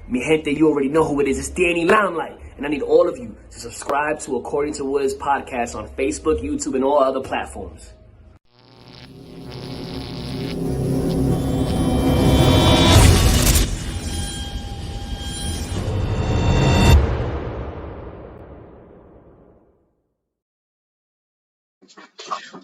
Mi gente, you already know who it is. It's Danny Limelight. And I need all of you to subscribe to According to Woods podcast on Facebook, YouTube, and all other platforms.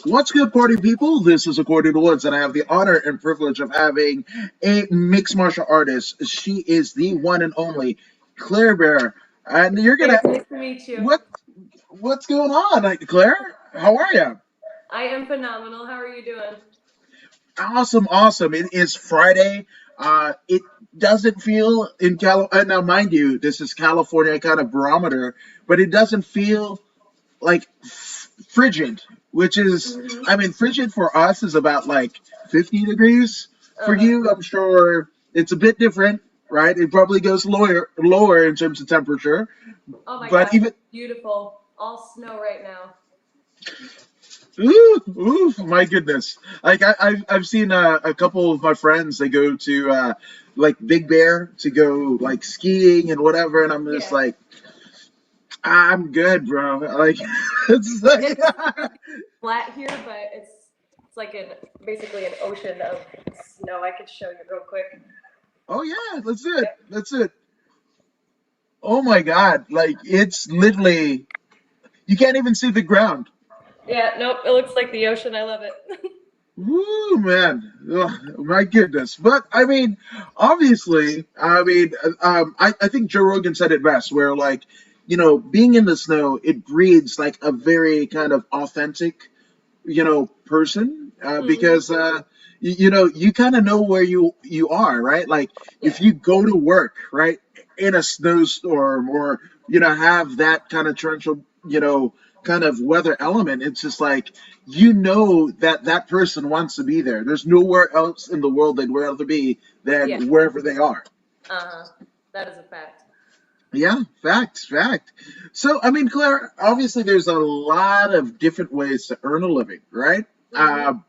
What's good, party people? This is According to Woods, and I have the honor and privilege of having a mixed martial artist. She is the one and only Claire Bear, and you're Hey, gonna it's nice to meet you. what's going on, Claire? How are you? I am phenomenal. How are you doing? Awesome, awesome. It is Friday. It doesn't feel in California. Now, mind you, this is California kind of barometer, but it doesn't feel like frigid, which is, I mean, frigid for us is about like 50 degrees. For Uh-huh. you, I'm sure it's a bit different, right? It probably goes lower in terms of temperature, Oh my but gosh, even, beautiful. All snow right now. my goodness. Like I've seen a couple of my friends, they go to like Big Bear to go like skiing and whatever, and I'm just Yeah. like, I'm good, bro. Like, it's like, It's really flat here, but it's like basically an ocean of snow. I could show you real quick. oh yeah, let's do it. Let's do it. Oh my God. Like it's literally you can't even see the ground. Yeah, nope, it looks like the ocean. I love it. Woo man. Ugh, my goodness. But I mean, obviously, I think Joe Rogan said it best where like, being in the snow, it breeds like a very kind of authentic, person, hmm because you kind of know where you are, right? Like Yeah. if you go to work, right, in a snowstorm or have that kind of torrential, kind of weather element, it's just like that person wants to be there. There's nowhere else in the world they'd rather be Yeah. than wherever they are. Uh-huh. That is a fact. Yeah, fact. So, I mean, Claire, obviously there's a lot of different ways to earn a living, right? hmm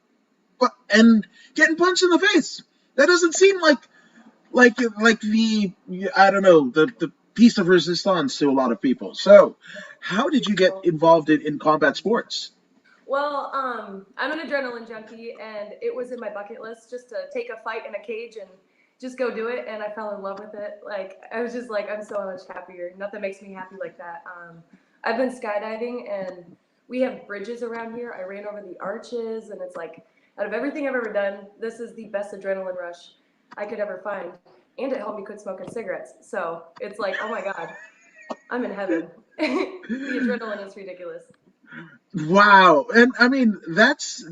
But and getting punched in the face. That doesn't seem like the I don't know the piece of resistance to a lot of people. So, how did you get involved in combat sports? Well, I'm an adrenaline junkie, and it was in my bucket list just to take a fight in a cage and just go do it. And I fell in love with it. Like I was just like, I'm so much happier. Nothing makes me happy like that. I've been skydiving, and we have bridges around here. I ran over the arches, and it's like, out of everything I've ever done, this is the best adrenaline rush I could ever find. And it helped me quit smoking cigarettes. So it's like, oh my God, I'm in heaven. The adrenaline is ridiculous. Wow, and I mean that's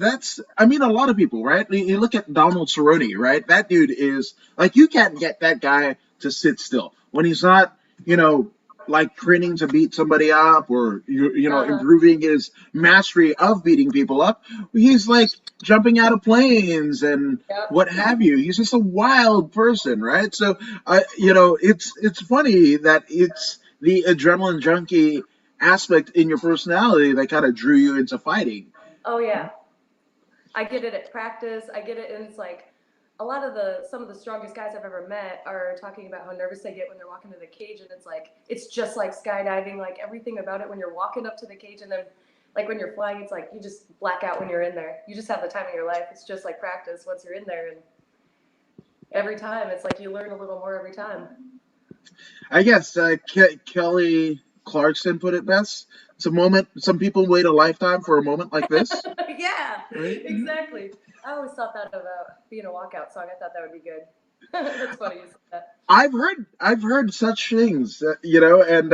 I mean a lot of people, right? You look at Donald Cerrone, right? That dude is like you can't get that guy to sit still when he's not, you know, like training to beat somebody up or Uh-huh. improving his mastery of beating people up. He's like jumping out of planes and what Yep. have you. He's just a wild person, right? So it's funny that it's the adrenaline junkie aspect in your personality that kind of drew you into fighting. Oh yeah. I get it at practice. I get it, and it's like a lot of some of the strongest guys I've ever met are talking about how nervous they get when they're walking to the cage, and it's like it's just like skydiving. Like everything about it when you're walking up to the cage, and then like when you're flying, it's like you just black out when you're in there. You just have the time of your life. It's just like practice once you're in there, and every time it's like you learn a little more every time. I guess Kelly Clarkson put it best. It's a moment. Some people wait a lifetime for a moment like this, Yeah, right? exactly. I always thought that about being a walkout song. I thought that would be good. That's funny you said that. I've heard such things, and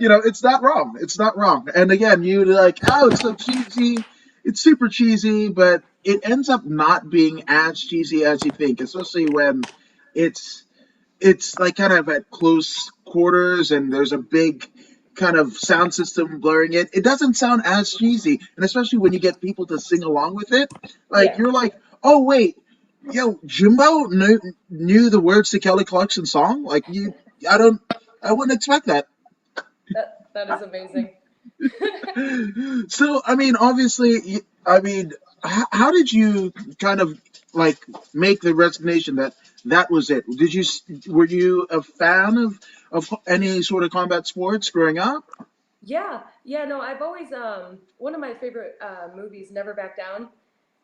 it's not wrong. It's not wrong. And again, you like, oh, it's so cheesy. It's super cheesy, but it ends up not being as cheesy as you think, especially when it's it's like kind of at close quarters and there's a big kind of sound system blurring it. It doesn't sound as cheesy, and especially when you get people to sing along with it, like Yeah. you're like, oh wait, yo, Jimbo knew the words to Kelly Clarkson's song. Like I don't, I wouldn't expect that. That is amazing. So I mean, obviously, I mean, how did you kind of like make the resignation that that was it? Were you a fan of any sort of combat sports growing up? Yeah, yeah, no, I've always one of my favorite movies, Never Back Down.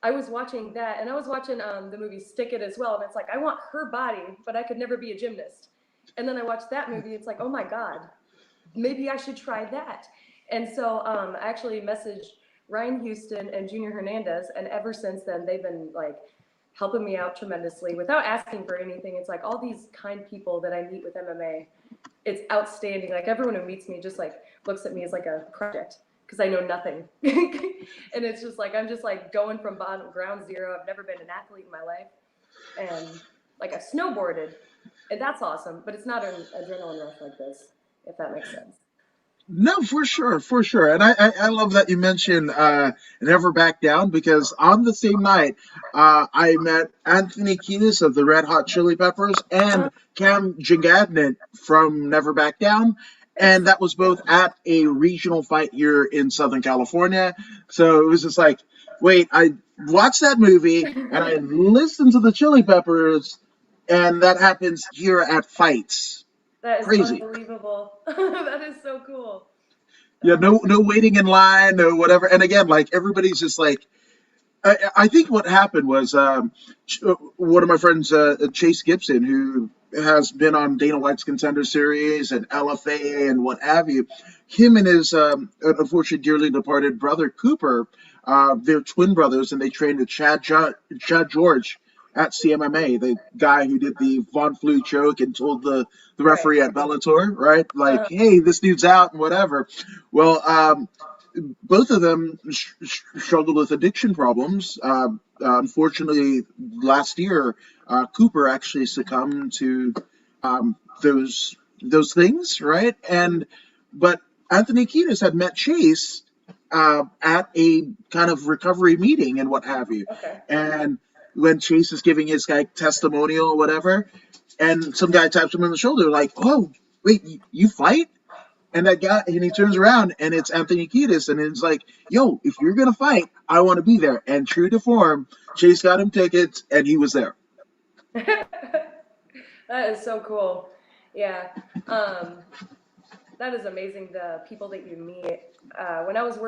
I was watching that, and I was watching the movie Stick It as well, and it's like I want her body, but I could never be a gymnast. And then I watched that movie. It's like, oh my god, maybe I should try that. And so I actually messaged Ryan Houston and Junior Hernandez, and ever since then they've been like helping me out tremendously without asking for anything. It's like all these kind people that I meet with MMA. It's outstanding. Like everyone who meets me just like looks at me as like a project because I know nothing. And it's just like I'm just like going from bottom ground zero. I've never been an athlete in my life. And like I've snowboarded. And that's awesome, but it's not an adrenaline rush like this, if that makes sense. No, for sure, for sure. And I love that you mentioned Never Back Down because on the same night, I met Anthony Kiedis of the Red Hot Chili Peppers and Cam Jingadnit from Never Back Down. And that was both at a regional fight here in Southern California. So it was just like, wait, I watched that movie and I listened to the Chili Peppers, and that happens here at fights. That is Crazy. unbelievable. That is so cool. Yeah, no waiting in line, no whatever. And again, like everybody's just like, I think what happened was one of my friends, Chase Gibson, who has been on Dana White's Contender Series and LFA and what have you. Him and his unfortunately dearly departed brother Cooper, they're twin brothers, and they trained with Chad George at CMMA, the guy who did the Von Flue choke and told the referee at Bellator, right? Like, hey, this dude's out and whatever. Well, both of them struggled with addiction problems. Unfortunately, last year, Cooper actually succumbed to those things, right? But Anthony Kiedis had met Chase at a kind of recovery meeting and what have you, Okay. and when Chase is giving his guy testimonial or whatever, and some guy taps him on the shoulder, like, "Oh, wait, you fight?" And that guy, and he turns around, and it's Anthony Kiedis, and it's like, "Yo, if you're gonna fight, I want to be there." And true to form, Chase got him tickets, and he was there. That is so cool. Yeah. That is amazing, the people that you meet. When I was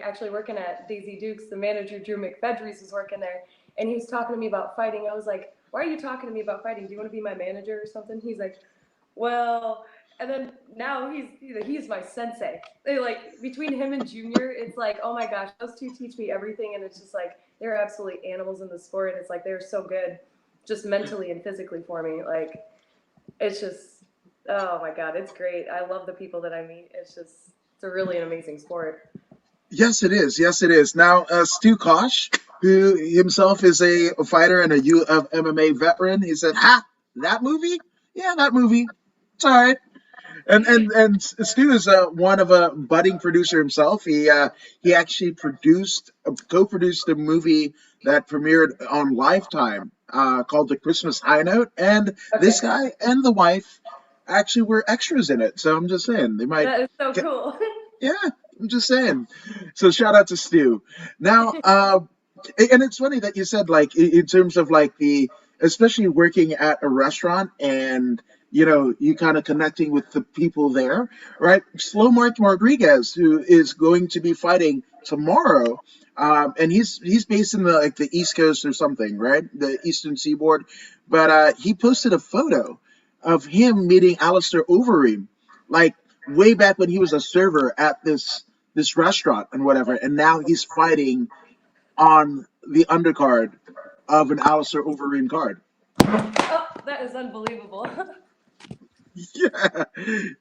actually working at Daisy Dukes, the manager, Drew McFedries, was working there, and he was talking to me about fighting. I was like, why are you talking to me about fighting? Do you want to be my manager or something? He's like, well, and then now he's my sensei. They like, between him and Junior, it's like, oh my gosh, those two teach me everything, and it's just like, they're absolutely animals in the sport, and it's like, they're so good, just mentally and physically for me. Like, it's just, oh my God, it's great. I love the people that I meet. It's a really an amazing sport. Yes, it is. Yes, it is. Now, Stu Kosh, who himself is a fighter and a U of MMA veteran, he said, "Ha, that movie? Yeah, that movie. It's all right." And Stu is one of a budding producer himself. He actually co-produced a movie that premiered on Lifetime called The Christmas High Note, and this guy and the wife actually were extras in it. So I'm just saying they might. That is so cool. Yeah, I'm just saying. So shout out to Stu. Now, and it's funny that you said like in terms of like especially working at a restaurant and you kind of connecting with the people there, right? Slow Mark Rodriguez, who is going to be fighting tomorrow, and he's based in the East Coast or something, right? The Eastern Seaboard, but he posted a photo of him meeting Alistair Overeem, like way back when he was a server at this restaurant and whatever, and now he's fighting on the undercard of an Alistair Overeem card. Oh, that is unbelievable. Yeah,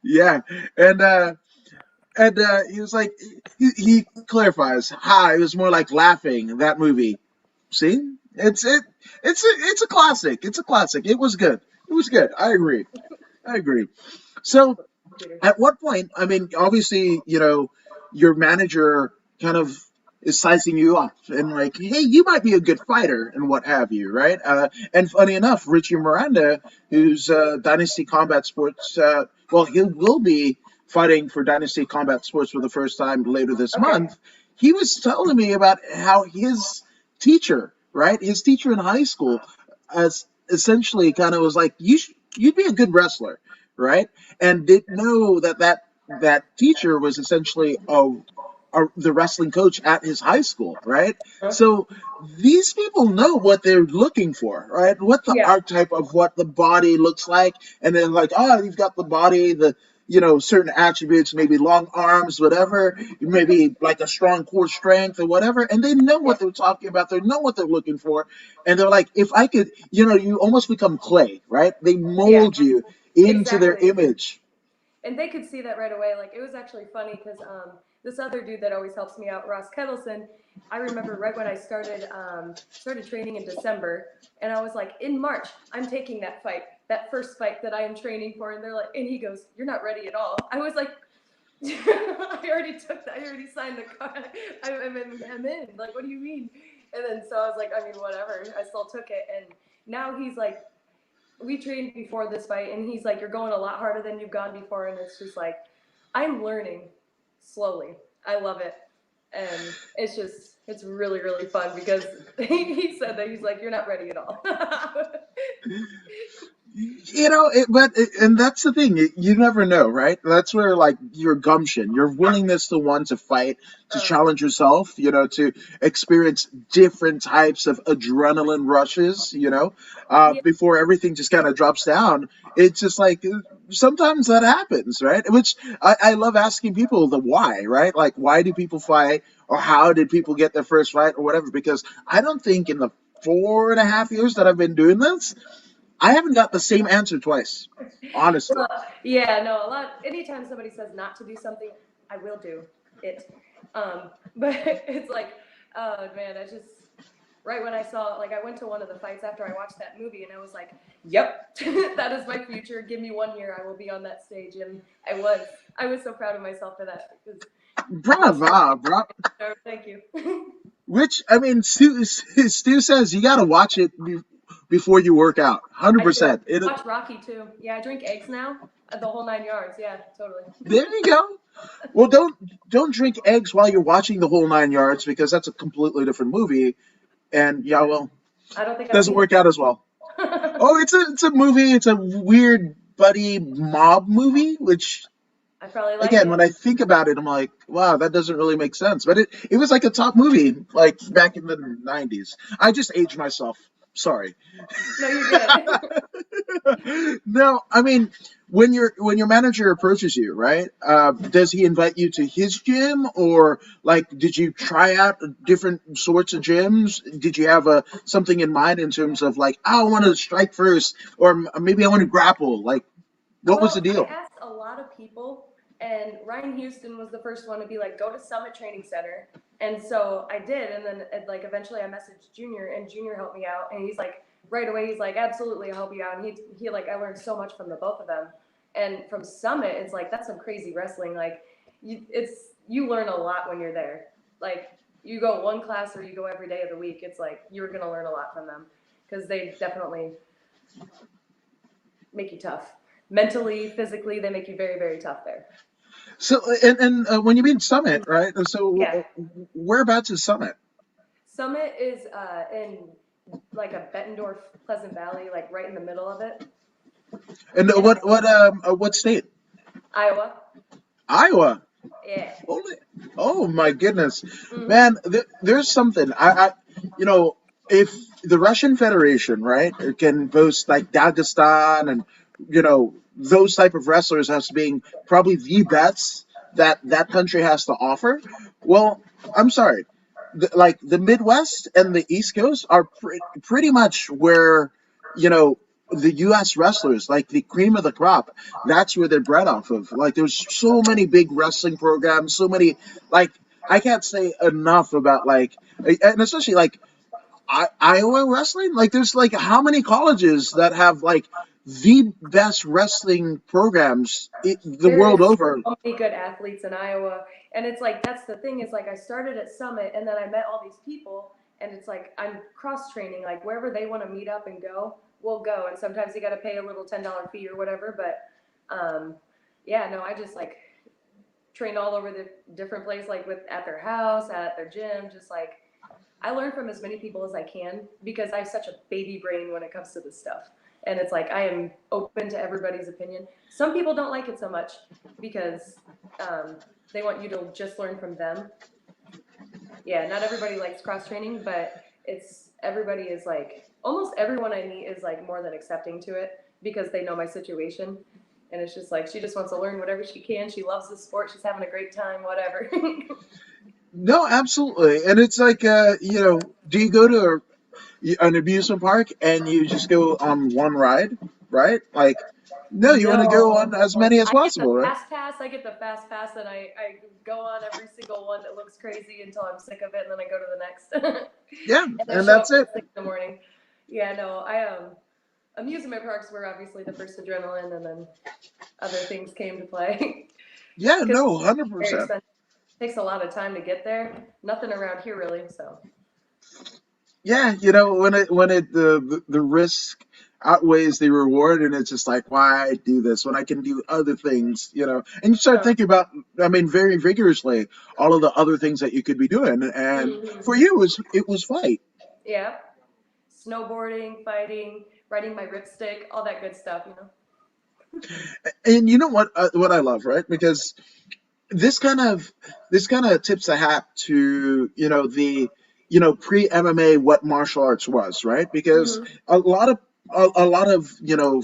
yeah, and he was like, he clarifies, "Hi, it was more like laughing." That movie, see, it's a classic. It's a classic. It was good. It was good. I agree. I agree. So, at what point? I mean, obviously, your manager kind of is sizing you up and like, hey, you might be a good fighter and what have you, right? And funny enough, Richie Miranda, who's Dynasty Combat Sports, well, he will be fighting for Dynasty Combat Sports for the first time later this month. He was telling me about how his teacher right? His teacher in high school, as essentially kind of was like, you'd be a good wrestler, right? And didn't know that teacher was essentially the wrestling coach at his high school, right? So these people know what they're looking for, right? What the Yeah, archetype of what the body looks like, and then like, oh, you've got the body, the certain attributes, maybe long arms, whatever, maybe like a strong core strength or whatever, and they know yeah, what they're talking about. They know what they're looking for, and they're like, if I could, you almost become clay, right? They yeah, mold you into their exactly. image. And they could see that right away. Like it was actually funny because this other dude that always helps me out, Ross Kettleson, I remember right when I started training in December, and I was like, in March, I'm taking that fight, that first fight that I am training for, and they're like, and he goes, you're not ready at all. I was like, I already took that. I already signed the card. I'm in. Like, what do you mean? And then so I was like, I mean, whatever. I still took it, and now he's like, we trained before this fight, and he's like, you're going a lot harder than you've gone before, and it's just like, I'm learning slowly. I love it, and it's really really fun because he said that he's like, you're not ready at all. And that's the thing. You never know, right? That's where like your gumption, your willingness to want to fight, to um, challenge yourself, to experience different types of adrenaline rushes, yeah, before everything just kind of drops down. It's just like sometimes that happens, right? Which I love asking people the why, right? Like, why do people fight, or how did people get their first fight, or whatever? Because I don't think in the 4.5 years that I've been doing this, I haven't got the same answer twice, honestly. well, yeah, no, a lot. Anytime somebody says not to do something, I will do it. But it's like, oh man, I just right when I saw, like, I went to one of the fights after I watched that movie, and I was like, yep, that is my future. Give me 1 year, I will be on that stage, and I was so proud of myself for that because most of Brava, bro. the thank you. Which, I mean, Stu says you got to watch it before you work out. I do 100%. watch Rocky too. Yeah, I drink eggs now, the whole 9 yards. Yeah, totally. There you go. Well, don't drink eggs while you're watching the whole 9 yards, because that's a completely different movie. And yeah, well, I don't think I've doesn't seen work out as well. it. Oh, it's a movie. It's a weird buddy mob movie, which I probably like again, it. when I think about it, I'm like, wow, that doesn't really make sense. But it was like a top movie, like back in the '90s. I just aged myself. Sorry. No, you're good. No, I mean, when your manager approaches you, right? Does he invite you to his gym, or like, did you try out different sorts of gyms? Did you have something in mind in terms of like, oh, I want to strike first, or maybe I want to grapple? Like, what was the Well, I deal? asked a lot of people, and Ryan Houston was the first one to be like, go to Summit Training Center. And so I did. And then, like, eventually I messaged Junior, and Junior helped me out. And he's like, right away, he's like, absolutely, I'll help you out. And he like, I learned so much from the both of them. And from Summit, it's like, that's some crazy wrestling. Like, you learn a lot when you're there. Like, you go one class or you go every day of the week, it's like, you're going to learn a lot from them because they definitely make you tough. Mentally, physically, they make you very, very tough there. So, and when you mean Summit, right? So, Yeah. whereabouts is Summit? Summit is in like a Bettendorf, Pleasant Valley, like right in the middle of it. And And what state? Iowa. Iowa. Yeah. Holy, oh my goodness, Hmm. man! There's something you know, if the Russian Federation, right, can boast like Dagestan and those type of wrestlers as being probably the best that that country has to offer. Well, I'm sorry, like the Midwest and the East Coast are pretty much where you know the U.S. wrestlers, like the cream of the crop, that's where they're bred off of. Like, there's so many big wrestling programs, so many, like, I can't say enough about, like, and especially like Iowa wrestling. Like, there's like how many colleges that have like the best wrestling programs the There world is over. so many good athletes in Iowa, and it's like that's the thing is like I started at Summit, and then I met all these people, and it's like I'm cross training. Like wherever they want to meet up and go, we'll go. And sometimes you got to pay a little $10 fee or whatever. But yeah, no, I just like trained all over the different place, like with at their house, at their gym, just like I learn from as many people as I can because I have such a baby brain when it comes to this stuff. And it's like I am open to everybody's opinion. Some people don't like it so much because um, they want you to just learn from them. Yeah, not everybody likes cross training, but it's everybody is like almost everyone I meet is like more than accepting to it because they know my situation. And it's just like she just wants to learn whatever she can. She loves the sport. She's having a great time, whatever. No, absolutely. And it's like, do you go to an amusement park and you just go on one ride, right? Like, no, you want to go on as No, many as I get the possible, right? fast pass. I get the fast pass, and I go on every single one that looks crazy until I'm sick of it, and then I go to the next, Yeah, and then and show that's up at it. 6 in the morning. Yeah, no, I amusement parks were obviously the first adrenaline, and then other things came to play Yeah, because no, it's very 100%. expensive. It takes a lot of time to get there. Nothing around here really, so. Yeah, when it the risk outweighs the reward, and it's just like, why do this when I can do other things, And you start Uh, thinking about, I mean, very vigorously, all of the other things that you could be doing, and for mhm. you, it was fight. Yeah, snowboarding, fighting, riding my ripstick, all that good stuff. And you know what I love, right? Because this kind of this kind of tips the hat to the pre MMA what martial arts was, right? Because Hmm. a lot of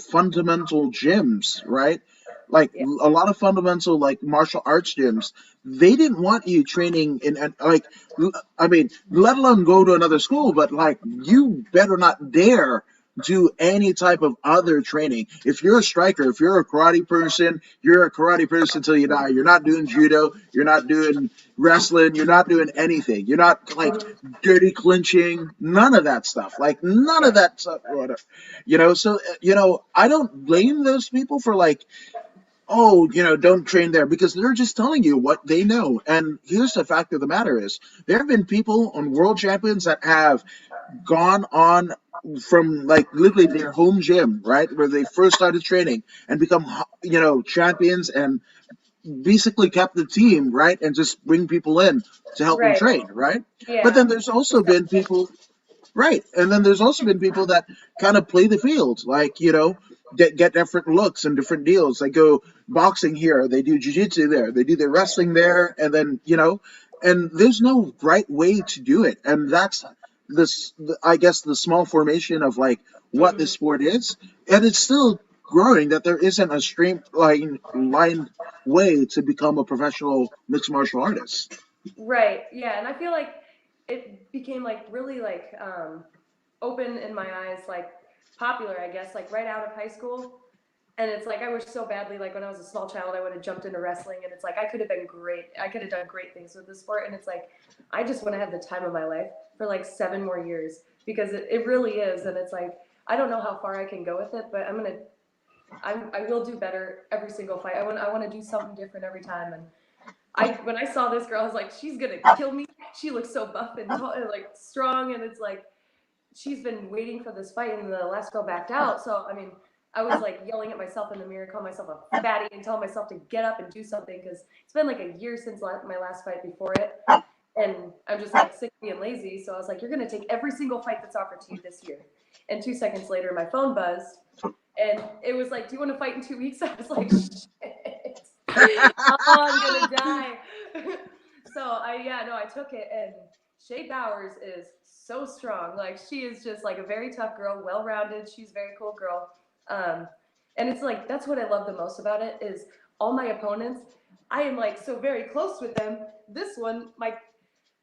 fundamental gyms, right? Like Yeah. a lot of fundamental like martial arts gyms, they didn't want you training like I mean, let alone go to another school, but like you better not dare do any type of other training. If you're a striker, if you're a karate person, you're a karate person until you die. You're not doing judo, you're not doing wrestling, you're not doing anything. You're not like Mhm. dirty clinching, none of that stuff. Like none of Yeah. that stuff. Whatever. So I don't blame those people for like, oh, don't train there, because they're just telling you what they know. And here's the fact of the matter is, there have been people on world champions that have gone on from like literally their home gym, right, where they first started training, and become champions, and basically kept the team, right, and just bring people in to help them Right. train, right. But Yeah. then there's also Just got been people. Right. And then there's also been people that kind of play the field, like, get different looks and different deals. They go boxing here, they do jiu-jitsu there, they do their wrestling there, and then, and there's no right way to do it. And that's I guess, the small formation of like what this mhm. sport is. And it's still growing, that there isn't a line way to become a professional mixed martial artist. Right. Yeah. And I feel like it became like really like open in my eyes, like popular, I guess, like right out of high school. And it's like I wish so badly, like when I was a small child, I would have jumped into wrestling, and it's like I could have been great. I could have done great things with the sport, and it's like I just want to have the time of my life for like 7 more years because it really is, and it's like I don't know how far I can go with it, but I will do better every single fight. I want to do something different every time, and I when I saw this girl, I was like, she's gonna kill me. She looks so buff and tall and like strong, and it's like she's been waiting for this fight, and the last girl backed out. So I mean, I was like yelling at myself in the mirror, calling myself a fatty, and telling myself to get up and do something because it's been like a year since my last fight before it, and I'm just like sick of being lazy. So I was like, you're gonna take every single fight that's offered to you this year. And 2 seconds later, my phone buzzed, and it was like, do you want to fight in 2 weeks? I was like, shit. Oh, I'm gonna die. So yeah, no, I took it, and Shay Bowers is so strong. Like she is just like a very tough girl, well-rounded. She's a very cool girl. Um, and it's like that's what I love the most about it is all my opponents. I am like so very close with them. This one,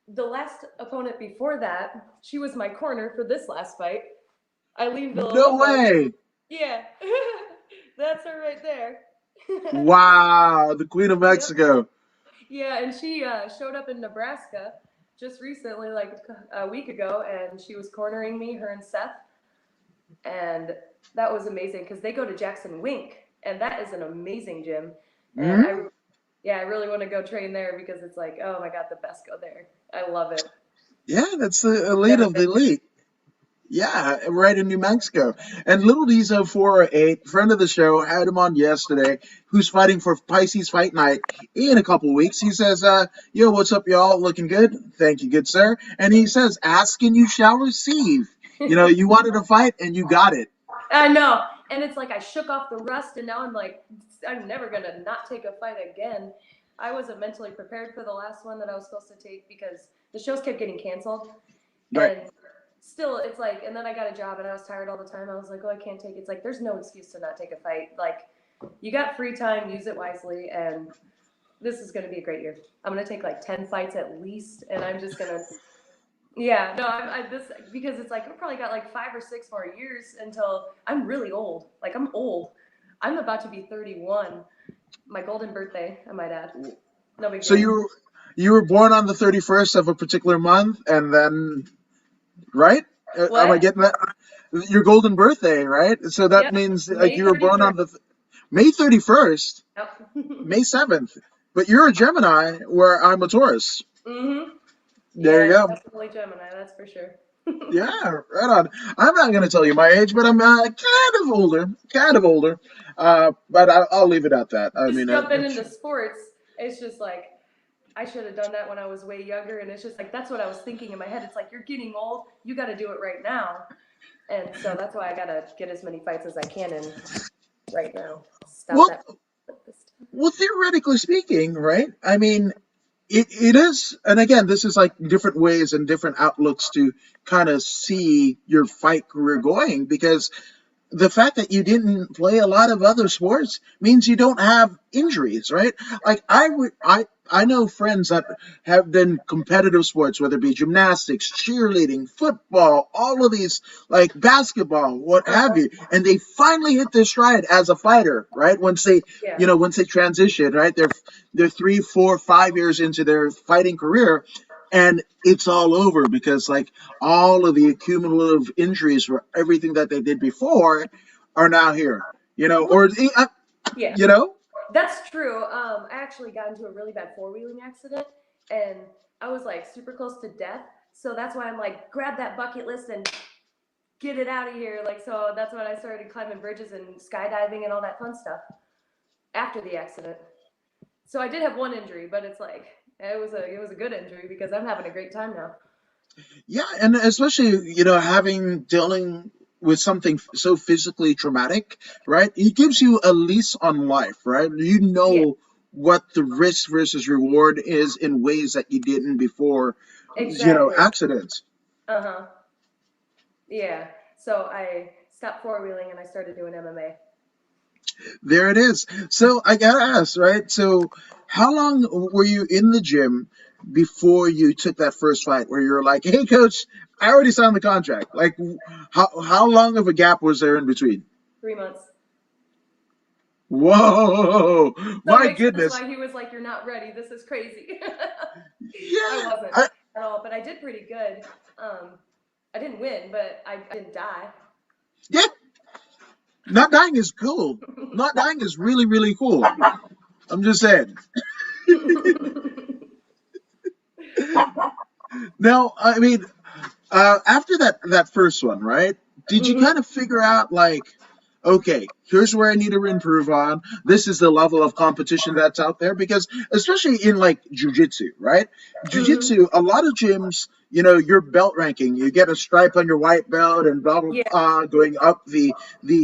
the last opponent before that, she was my corner for this last fight. Eileen No Villalobos. way. Yeah, that's her right there. Wow, the Queen of Yep. Mexico. Yeah, and she showed up in Nebraska just recently, like a week ago, and she was cornering me, her and Seth, and that was amazing because they go to Jackson Wink, and that is an amazing gym, and Mhm. yeah, I really want to go train there because it's like, oh my god, the best go there. I love it. Yeah, that's the elite Never of the been there. elite. Yeah, right in New Mexico. And Little Diesel 408, friend of the show, had him on yesterday, who's fighting for Pisces Fight Night in a couple weeks. He says, yo, what's up, y'all? Looking good? Thank you, good sir. And he says, ask and you shall receive. You wanted a fight and you got it. I know. And it's like I shook off the rust, and now I'm like, I'm never going to not take a fight again. I wasn't mentally prepared for the last one that I was supposed to take because the shows kept getting canceled. Right. And still, it's like, and then I got a job and I was tired all the time. I was like, oh, I can't take it. It's like, there's no excuse to not take a fight. Like, you got free time, use it wisely, and this is going to be a great year. I'm going to take like 10 fights at least, and I'm just going to, yeah, no, because it's like, I've probably got like 5 or 6 more years until I'm really old. Like, I'm old. I'm about to be 31. My golden birthday, I might add. No big deal. So you were born on the 31st of a particular month, and then, right? What? Am I getting that? Your golden birthday, right? So that Yep. means like May you were born on 31st. the May 31st, Yep. May 7th. But you're a Gemini, where I'm a Taurus. Mm-hmm. There you go. Definitely Gemini, that's for sure. Yeah, right on. I'm not going to tell you my age, but I'm kind of older. But I'll leave it at that. I Just mean, jumping into sports, it's just like, I should have done that when I was way younger, and it's just like, that's what I was thinking in my head. It's like, you're getting old, you got to do it right now. And so that's why I got to get as many fights as I can in right now. Stop well, that. well, theoretically speaking, right? I mean, it is, and again, this is like different ways and different outlooks to kind of see your fight career going, because the fact that you didn't play a lot of other sports means you don't have injuries, right? Like I know friends that have done competitive sports, whether it be gymnastics, cheerleading, football, all of these, like basketball, what have you, and they finally hit their stride as a fighter, right? Once they, Yeah. once they transition, right? They're 3, 4, 5 years into their fighting career, and it's all over because like all of the cumulative injuries for everything that they did before are now here, or Yeah. you know. That's true. I actually got into a really bad four-wheeling accident, and I was like super close to death. So that's why I'm like, grab that bucket list and get it out of here. Like, so that's when I started climbing bridges and skydiving and all that fun stuff after the accident. So I did have one injury, but it's like it was a good injury because I'm having a great time now. Yeah, and especially having dealing with something so physically traumatic, right? It gives you a lease on life, right? Yeah, What the risk versus reward is in ways that you didn't before, exactly. accidents. Uh-huh. Yeah. So I stopped four-wheeling and I started doing MMA. There it is. So I gotta ask, right? So how long were you in the gym before you took that first fight where you were like, hey coach, I already signed the contract? Like how long of a gap was there in between? 3 months. Whoa, So it my makes sense goodness. why he was like, "You're not ready. This is crazy." I Yeah. wasn't I, at all, but I did pretty good. I didn't win, but I didn't die. yeah, not dying is cool. Not dying is really, really cool. I'm just saying. Now, I mean, after that first one, right? Did you Hmm. kind of figure out like, okay, here's where I need to improve on. This is the level of competition that's out there, because especially in like jujitsu, right? Hmm. Jujitsu, a lot of gyms, your belt ranking, you get a stripe on your white belt and blah blah Yeah, blah, going up the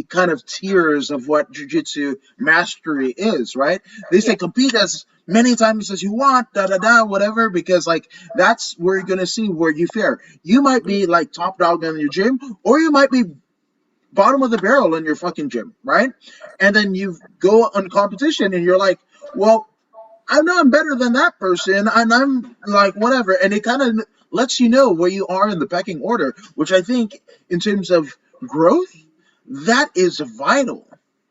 kind of tiers of what jujitsu mastery is, right? They yeah. say compete as many times as you want, da da da, whatever, because like that's where you're gonna see where you fare. You might be like top dog in your gym, or you might be bottom of the barrel in your fucking gym, right? And then you go on competition and you're like, well, I know I'm better than that person, and I'm like, whatever. And it kind of lets you know where you are in the pecking order, which I think, in terms of growth, that is vital.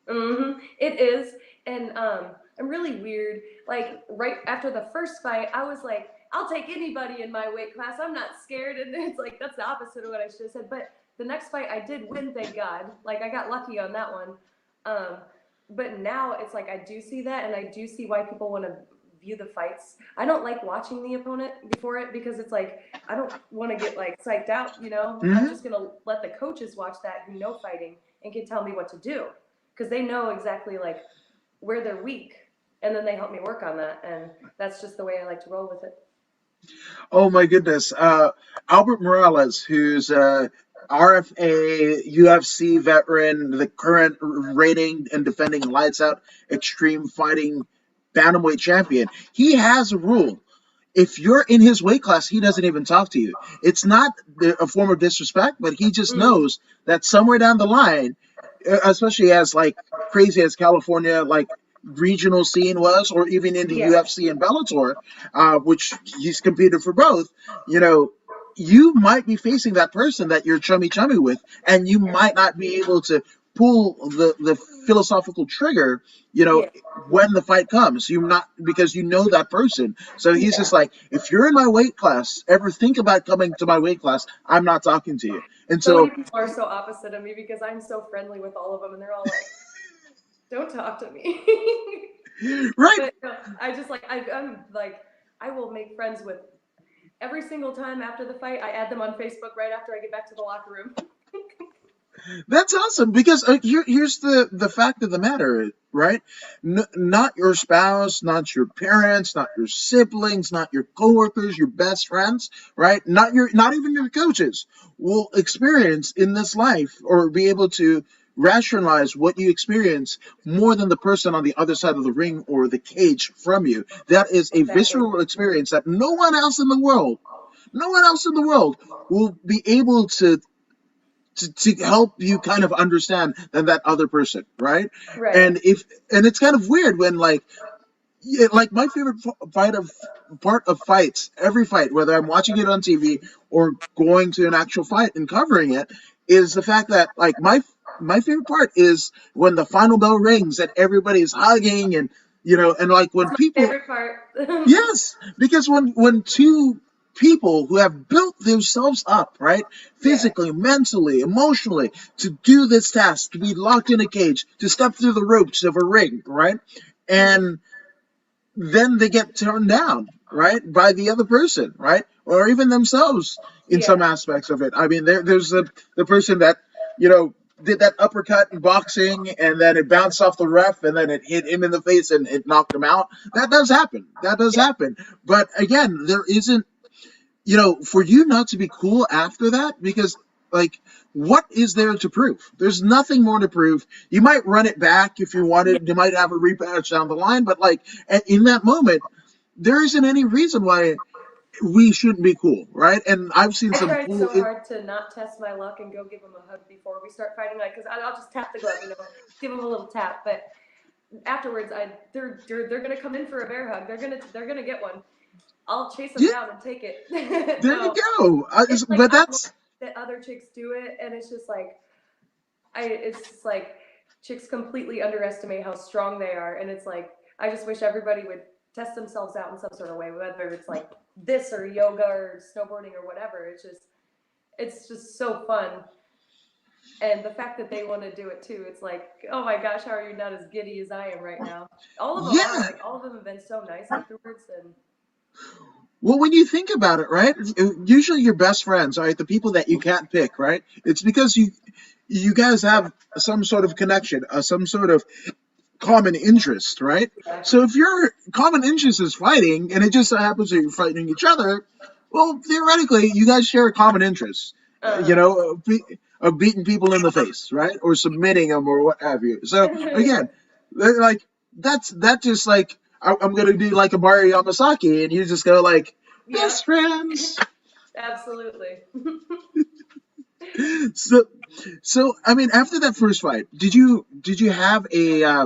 It is, and I'm really weird. Like right after the first fight, I was like, "I'll take anybody in my weight class. I'm not scared." And it's like that's the opposite of what I should have said. But the next fight, I did win, thank God. Like I got lucky on that one. Um, but now it's like I do see that, and I do see why people want to view the fights. I don't like watching the opponent before it because it's like I don't want to get like psyched out, you know. I'm just gonna let the coaches watch that who know fighting and can tell me what to do because they know exactly like where they're weak, and then they help me work on that, and that's just the way I like to roll with it. Oh my goodness. Albert Morales, who's a RFA UFC veteran, the current reigning and defending lights out extreme fighting bantamweight champion. He has a rule. If you're in his weight class, he doesn't even talk to you. It's not a form of disrespect, but he just knows that somewhere down the line, especially as like crazy as California, like regional scene was, or even in the Yeah. UFC and Bellator, which he's competed for both, you know, you might be facing that person that you're chummy with, and you might not be able to pull the philosophical trigger, you know, Yeah. when the fight comes. You not because you know that person. So he's Yeah. just like, if you're in my weight class, ever think about coming to my weight class, I'm not talking to you. And So many so, people are so opposite of me because I'm so friendly with all of them, and they're all like, "Don't talk to me." right. But no, I just like I'm like I will make friends with every single time after the fight. I add them on Facebook right after I get back to the locker room. That's awesome because here's the fact of the matter, right? Not your spouse, not your parents, not your siblings, not your coworkers, your best friends, right? Not even your coaches will experience in this life or be able to rationalize what you experience more than the person on the other side of the ring or the cage from you. That is a Exactly. visceral experience that no one else in the world will be able to help you kind of understand than that other person, right? Right. And it's kind of weird when like like my favorite part of fights, every fight, whether I'm watching it on TV or going to an actual fight and covering it, is the fact that like my favorite part is when the final bell rings and everybody's hugging and and like when That's my people. favorite part. Yes, because when two people who have built themselves up, right, Yeah. physically, mentally, emotionally, to do this task, to be locked in a cage, to step through the ropes of a ring, right, and then they get turned down, right, by the other person, right, or even themselves in some Yeah. aspects of it. I mean, there's the person that you know did that uppercut in boxing, and then it bounced off the ref, and then it hit him in the face, and it knocked him out. That does happen. That does Yeah. happen. But again, there isn't, for you not to be cool after that, because like, what is there to prove? There's nothing more to prove. You might run it back if you Yeah. wanted. You might have a rematch down the line, but like in that moment, there isn't any reason why we shouldn't be cool, right? And I've seen I some tried cool. so hard to not test my luck and go give them a hug before we start fighting, like, cause I'll just tap the glove, give them a little tap. But afterwards, they're gonna come in for a bear hug. They're gonna get one. I'll chase them Yeah, down and take it. there you No, go. it's like But I love that's that other chicks do it, and it's just like it's just like chicks completely underestimate how strong they are, and it's like I just wish everybody would test themselves out in some sort of way, whether it's like this or yoga or snowboarding or whatever. It's just so fun, and the fact that they want to do it too, it's like, oh my gosh, how are you not as giddy as I am right now? All of them are, yeah. like, all of them have been so nice afterwards, and Well, when you think about it, right? Usually your best friends, right? The people that you can't pick, right? It's because you guys have some sort of connection, some sort of common interest, right? yeah. So if your common interest is fighting, and it just so happens that you're fighting each other, well, theoretically, you guys share a common interest, Uh-huh. of beating people in the face, right, or submitting them, or what have you. So again, like that just like I'm gonna do like a Mario Yamasaki, and you just go like Yeah, best friends. absolutely. So so I mean, after that first fight, did you have a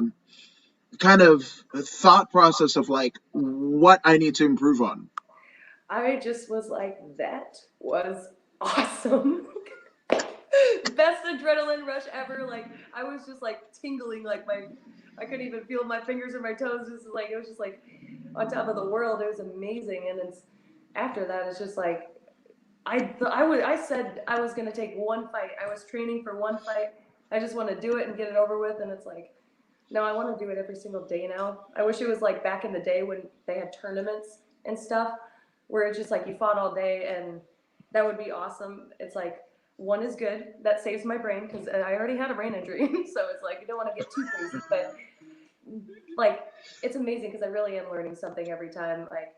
kind of thought process of like what I need to improve on? I just was like, that was awesome. Best adrenaline rush ever. Like, I was just like tingling, like I couldn't even feel my fingers or my toes. Just like, it was just like on top of the world. It was amazing. And it's after that, it's just like, I said I was going to take one fight. I was training for one fight. I just want to do it and get it over with. And it's like, No, I want to do it every single day now. I wish it was like back in the day when they had tournaments and stuff, where it's just like you fought all day, and that would be awesome. It's like one is good. That saves my brain because I already had a brain injury, so it's like you don't want to get too crazy. But like it's amazing because I really am learning something every time. Like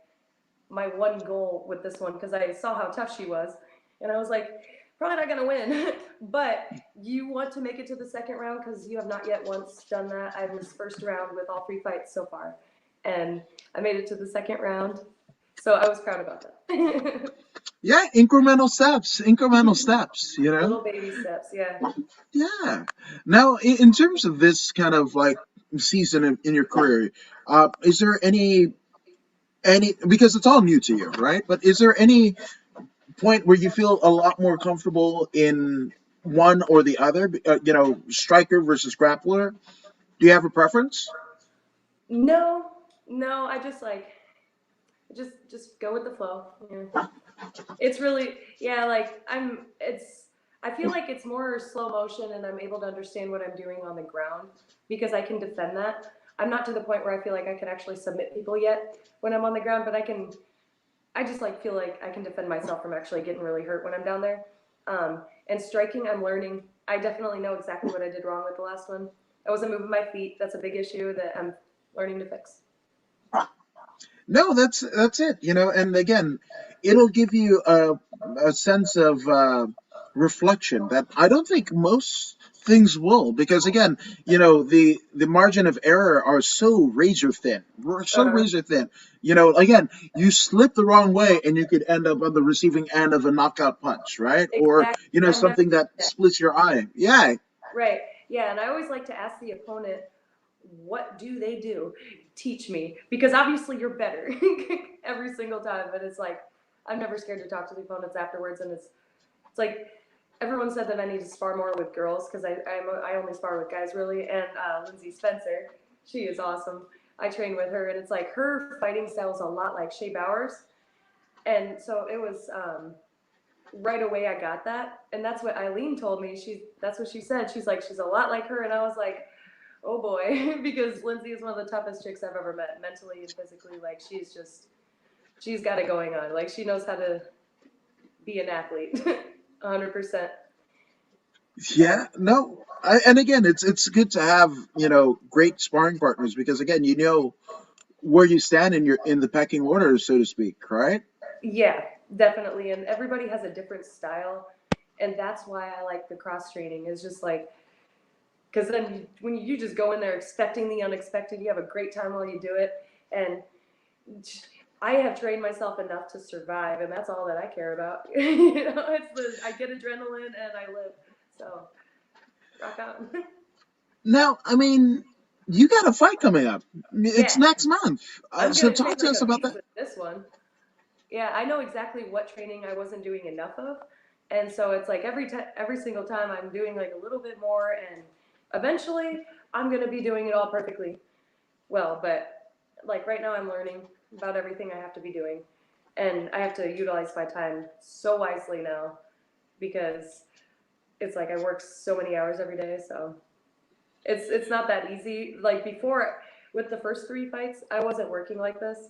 my one goal with this one, because I saw how tough she was, and I was like, probably not gonna win, but you want to make it to the second round because you have not yet once done that. I was first round with all 3 fights so far, and I made it to the second round, so I was proud about that. Yeah, incremental steps, you know? Little baby steps, yeah. Yeah. Now, in terms of this kind of like season in your career, is there any because it's all new to you, right? But is there any point where you feel a lot more comfortable in one or the other? Striker versus grappler. Do you have a preference? No, no, I just like just go with the flow. Yeah. It's really, yeah, like I feel like it's more slow motion and I'm able to understand what I'm doing on the ground because I can defend that. I'm not to the point where I feel like I can actually submit people yet when I'm on the ground, but I just like feel like I can defend myself from actually getting really hurt when I'm down there. And striking, I'm learning. I definitely know exactly what I did wrong with the last one. I wasn't moving my feet. That's a big issue that I'm learning to fix. No, that's it. And again, it'll give you a sense of reflection that I don't think most things will, because again, the margin of error are so razor thin. We're so Uh, razor thin. Again, you slip the wrong way and you could end up on the receiving end of a knockout punch, right? Or exactly. I'm never something that splits your eye. Yeah. right. Yeah, and I always like to ask the opponent, what do they do? Teach me, because obviously you're better every single time. But it's like I'm never scared to talk to the opponents afterwards, and it's like everyone said that I need to spar more with girls because I only spar with guys really. And Lindsay Spencer, she is awesome. I train with her, and it's like her fighting style is a lot like Shea Bowers, and so it was right away I got that, and that's what Eileen told me. That's what she said. She's like she's a lot like her, and I was like, oh boy, because Lindsay is one of the toughest chicks I've ever met, mentally and physically. Like she's got it going on. Like she knows how to be an athlete, 100%. Yeah, no, and again, it's good to have great sparring partners, because again, where you stand in the pecking order, so to speak, right? Yeah, definitely. And everybody has a different style, and that's why I like the cross training. Is just like because then when you just go in there expecting the unexpected, you have a great time while you do it. And I have trained myself enough to survive, and that's all that I care about. I get adrenaline and I live. So rock out. Now, I mean, you got a fight coming up. It's Yeah, next month. I'm So gonna train talk to like us a about beast that. with this one. Yeah, I know exactly what training I wasn't doing enough of, and so it's like every single time I'm doing like a little bit more, and eventually I'm gonna be doing it all perfectly well. But like right now, I'm learning about everything I have to be doing, and I have to utilize my time so wisely now because it's like I work so many hours every day, so it's not that easy. Like before, with the first 3 fights, I wasn't working like this.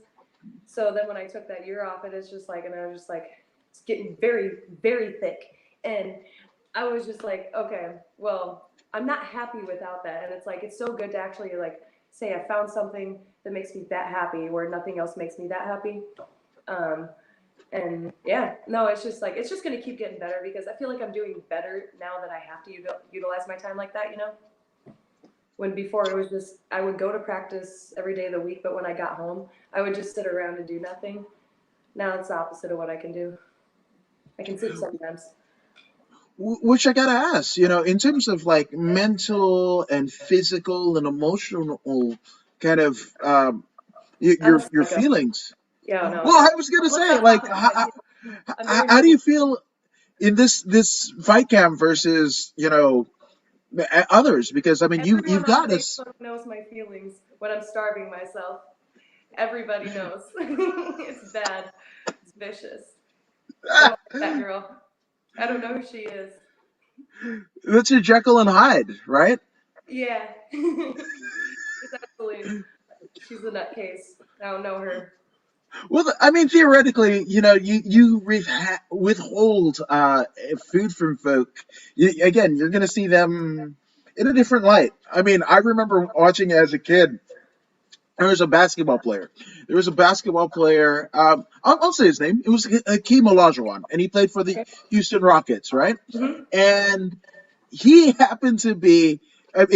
So then when I took that year off, it is just like, and I was just like, it's getting very, very thick. And I was just like, okay, well, I'm not happy without that. And it's like, it's so good to actually like say I found something that makes me that happy where nothing else makes me that happy. Um, and yeah, no, it's just like, it's just going to keep getting better because I feel like I'm doing better now that I have to utilize my time like that, when before it was just I would go to practice every day of the week, but when I got home, I would just sit around and do nothing. Now it's the opposite of what I can do. I can sleep sometimes. Which I gotta ask, in terms of like mental and physical and emotional kind of I'm a your psycho. feelings. Yeah, no. Well, I was gonna Let's say, not like, talk about it. I'm very how do emotional. you feel in this fight camp versus others? Because I mean, you've Everyone on got us. Facebook knows my feelings when I'm starving myself. Everybody knows. It's bad. It's vicious. I don't like that girl. I don't know who she is. That's your Jekyll and Hyde, right? Yeah. Celine. She's a nutcase. I don't know her. Well, I mean, theoretically, you withhold food from folk. Again, you're going to see them in a different light. I mean, I remember watching as a kid. There was a basketball player. There was a basketball player. I'll say his name. It was Hakeem Olajuwon, and he played for the Okay. Houston Rockets, right? Hmm. And he happened to be.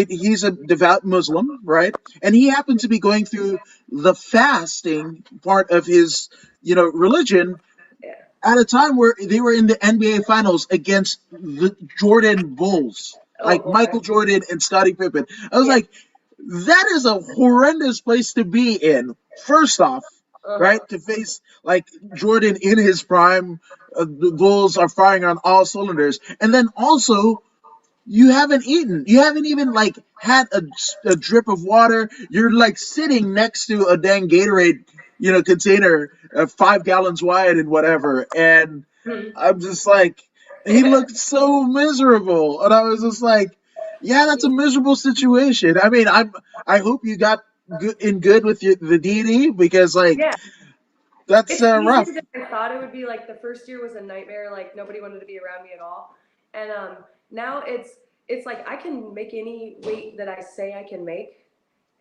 He's a devout Muslim, right? And he happened to be going through the fasting part of his, religion Yeah. at a time where they were in the NBA Finals against the Jordan Bulls, Oh like boy. Michael Jordan and Scottie Pippen. I was Yeah. like, that is a horrendous place to be in. First off, right, Uh-huh. to face like Jordan in his prime, the Bulls are firing on all cylinders, and then also you haven't eaten. You haven't even like had a drip of water. You're like sitting next to a dang Gatorade, container, 5 gallons wide and whatever. And Mhm. I'm just like, he looked so miserable, and I was just like, yeah, that's a miserable situation. I mean, I hope you got good with the DD because like Yeah. that's It's easier rough. than I thought it would be. Like the first year was a nightmare. Like nobody wanted to be around me at all. And now it's like I can make any weight that I say I can make,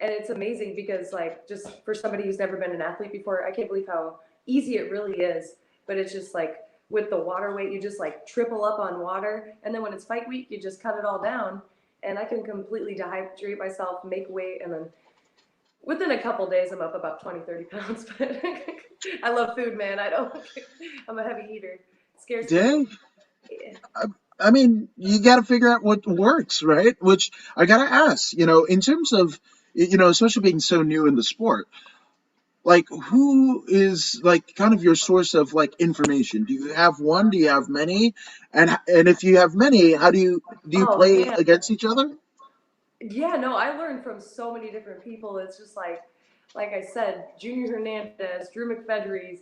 and it's amazing because like just for somebody who's never been an athlete before, I can't believe how easy it really is. But it's just like with the water weight, you just like triple up on water, and then when it's fight week, you just cut it all down, and I can completely dehydrate myself, make weight, and then within a couple days, I'm up about 20, 30 pounds. But I love food, man. I don't. I'm a heavy eater. It scares people. Dang. Yeah. I mean, you got to figure out what works, right? Which I got to ask, in terms of, especially being so new in the sport, like who is like kind of your source of like information? Do you have one? Do you have many? And if you have many, how do you Oh play man. against each other? Yeah. No, I learned from so many different people. It's just like I said, Junior Hernandez, Drew McFedries,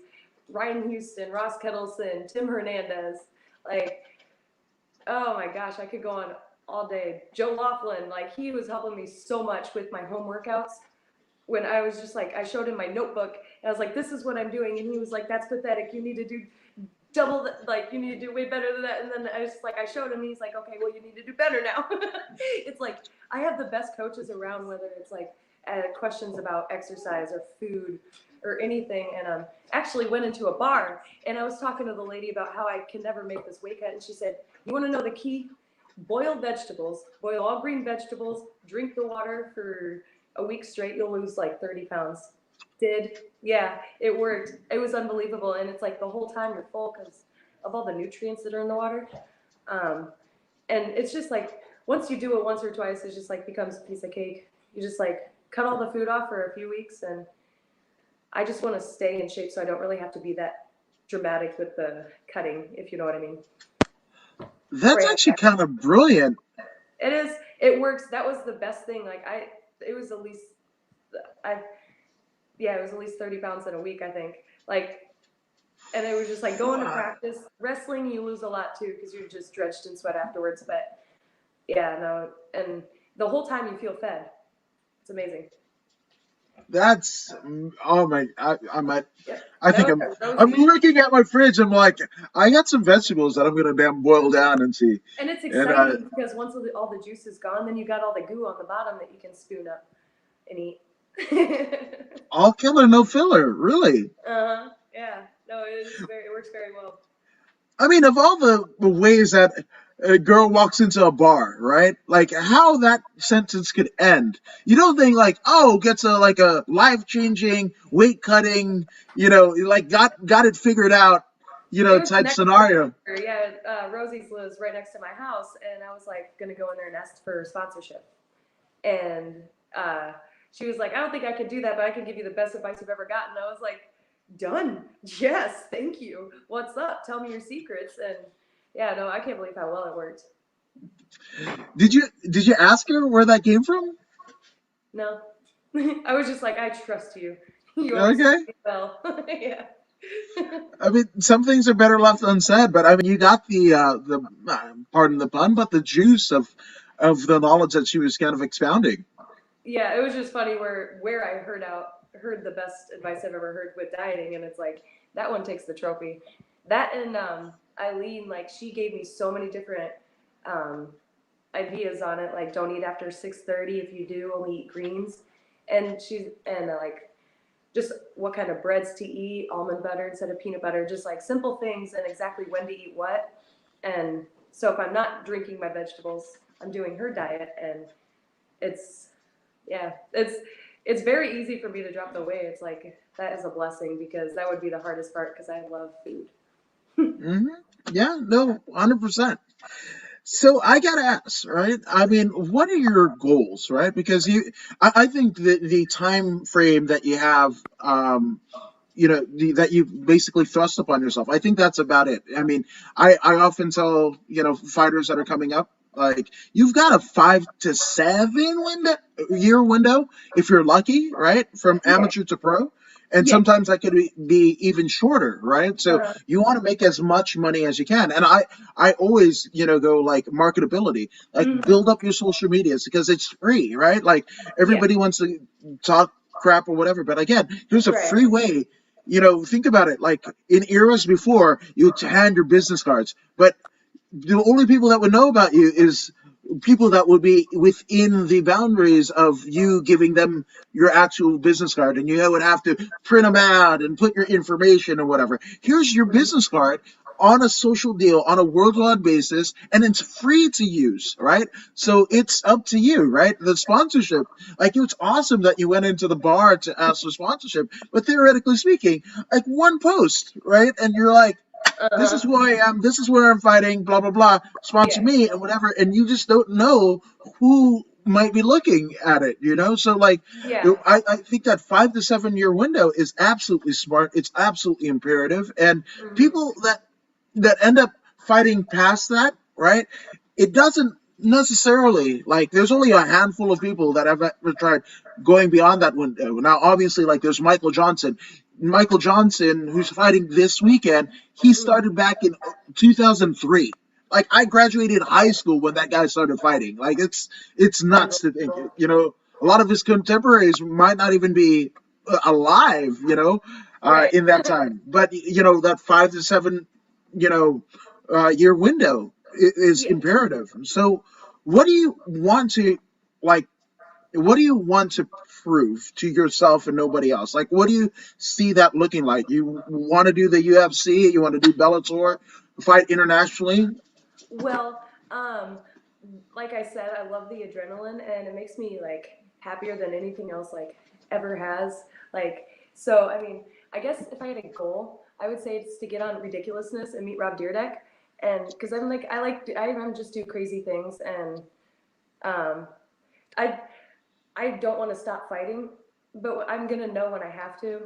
Ryan Houston, Ross Kettleson, Tim Hernandez. Like, oh my gosh, I could go on all day. Joe Laughlin, like he was helping me so much with my home workouts. When I was just like, I showed him my notebook and I was like, this is what I'm doing. And he was like, that's pathetic. You need to do double, like, you need to do way better than that. And then I was like, I showed him, and he's like, okay, well, you need to do better now. It's like, I have the best coaches around, whether it's like questions about exercise or food or anything. And actually went into a bar and I was talking to the lady about how I can never make this weight cut. And she said, you want to know the key? Boil vegetables, boil all green vegetables, drink the water for a week straight, you'll lose like 30 pounds. Did. Yeah, it worked. It was unbelievable. And it's like the whole time you're full because of all the nutrients that are in the water. Um, and it's just like once you do it once or twice, it just like becomes a piece of cake. You just like cut all the food off for a few weeks. And I just want to stay in shape so I don't really have to be that dramatic with the cutting, if you know what I mean. That's Right. actually kind of brilliant. It is. It works. That was the best thing. It was at least, I, yeah, it was at least 30 pounds in a week, I think. Like, and it was just like going to practice. Wrestling, you lose a lot too because you're just drenched in sweat afterwards. But yeah, no, and the whole time you feel fed. It's amazing. That's oh my! Yep. I That think was I'm. at I'm Rosie's. looking at my fridge. I'm like, I got some vegetables that I'm gonna damn boil down and see. And it's And exciting because once all the juice is gone, then you got all the goo on the bottom that you can spoon up and eat. all killer, no filler. Really. Yeah. No, it works very well. I mean, of all the ways that a girl walks into a bar, right? Like how that sentence could end. You don't think like, oh, gets a life changing, weight cutting, like got it figured out, It was type next door. scenario. Yeah, Rosie's lives right next to my house, and I was like gonna go in there and ask for sponsorship. And uh, she was like, I don't think I could do that, but I can give you the best advice you've ever gotten. I was like, done. Yes, thank you. What's up? Tell me your secrets. And yeah, no, I can't believe how well it worked. Did you ask her where that came from? No, I was just like, I trust you. You always Okay. treat me well. Yeah. I mean, some things are better left unsaid, but I mean, you got the pardon the pun, but the juice of the knowledge that she was kind of expounding. yeah, it was just funny where I heard the best advice I've ever heard with dieting, and it's like that one takes the trophy. That and Eileen, like she gave me so many different um, ideas on it. Like don't eat after 6:30. If you do, only eat greens. And she's and like just what kind of breads to eat, almond butter instead of peanut butter, just like simple things and exactly when to eat what. And so if I'm not drinking my vegetables, I'm doing her diet, and it's yeah, it's very easy for me to drop the weight. It's like that is a blessing because that would be the hardest part because I love food. Hmm. Yeah, no, 100%. So I gotta ask, right? I mean, what are your goals, right? Because I think that the time frame that you have, that you basically thrust upon yourself. I think that's about it. I mean, I often tell fighters that are coming up, like you've got a 5 to 7 year window if you're lucky, right, from Yeah, amateur to pro. And yeah, sometimes that could be even shorter, right? So uh, you want to make as much money as you can. And I always, go like marketability, like mm, build up your social medias because it's free, right? Like yeah, everybody wants to talk crap or whatever. But again, here's a right, free way. Think about it. Like in eras before, you would hand your business cards, but the only people that would know about you is people that would be within the boundaries of you giving them your actual business card, and you would have to print them out and put your information or whatever. Here's your mm, business card on a social deal on a worldwide basis, and it's free to use, right? So it's up to you, right? The sponsorship, like it's awesome that you went into the bar to ask for sponsorship, but theoretically speaking, like one post, right, and you're like, this is uh-huh, who I am, this is where I'm fighting, blah blah blah, sponsor yeah, me and whatever, and you just don't know who might be looking at it, so like yeah, I think that 5 to 7 year window is absolutely smart, it's absolutely imperative, and hmm, people that end up fighting past that, right, it doesn't necessarily, like, there's only a handful of people that have ever tried going beyond that window. Now obviously, like, there's Michael Johnson, who's fighting this weekend. He mm, started back in 2003. Like, I graduated high school when that guy started fighting. Like, it's nuts to think. A lot of his contemporaries might not even be alive. right, In that time. But that 5 to 7, year window is yeah. imperative. So, what do you want to like? What do you want to prove to yourself and nobody else? Like, what do you see that looking like? You want to do the UFC? You want to do Bellator? Fight internationally? Well, like I said, I love the adrenaline, and it makes me like happier than anything else like ever has. Like, so I mean, I guess if I had a goal, I would say it's to get on Ridiculousness and meet Rob Dyrdek, and because I'm just do crazy things, and um, I I don't want to stop fighting, but I'm gonna know when I have to.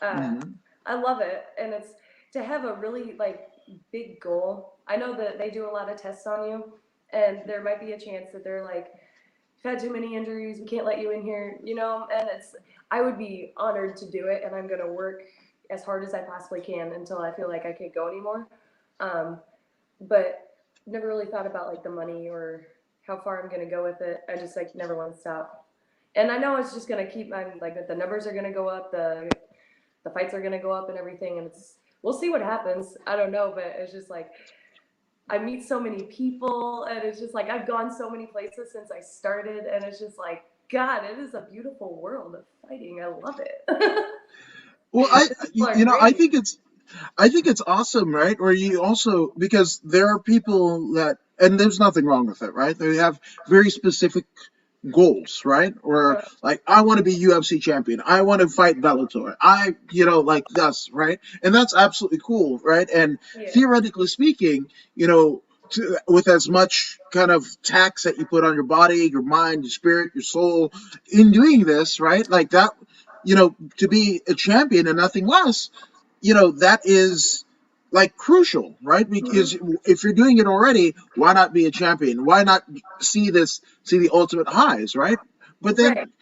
Uh, Hmm. I love it, and it's to have a really like big goal. I know that they do a lot of tests on you, and there might be a chance that they're like, "You've had too many injuries. We can't let you in here," And it's I would be honored to do it, and I'm gonna work as hard as I possibly can until I feel like I can't go anymore. Um, but never really thought about like the money or how far I'm gonna go with it. I just like never want to stop. And I know it's just gonna keep. I'm like the numbers are gonna go up, the fights are gonna go up, and everything. And we'll see what happens. I don't know, but it's just like I meet so many people, and it's just like I've gone so many places since I started, and it's just like God, it is a beautiful world of fighting. I love it. Well, People are great. I think it's awesome, right? Where you also, because there are people that, and there's nothing wrong with it, right? They have very specific goals, right? Or like, I want to be UFC champion. I want to fight Bellator. Like this, right? And that's absolutely cool, right? And Yeah. theoretically speaking, with as much kind of tax that you put on your body, your mind, your spirit, your soul in doing this, right? Like that, to be a champion and nothing less, that is like crucial, right? Because Mhm. if you're doing it already, why not be a champion? Why not see the ultimate highs, right? But Right. then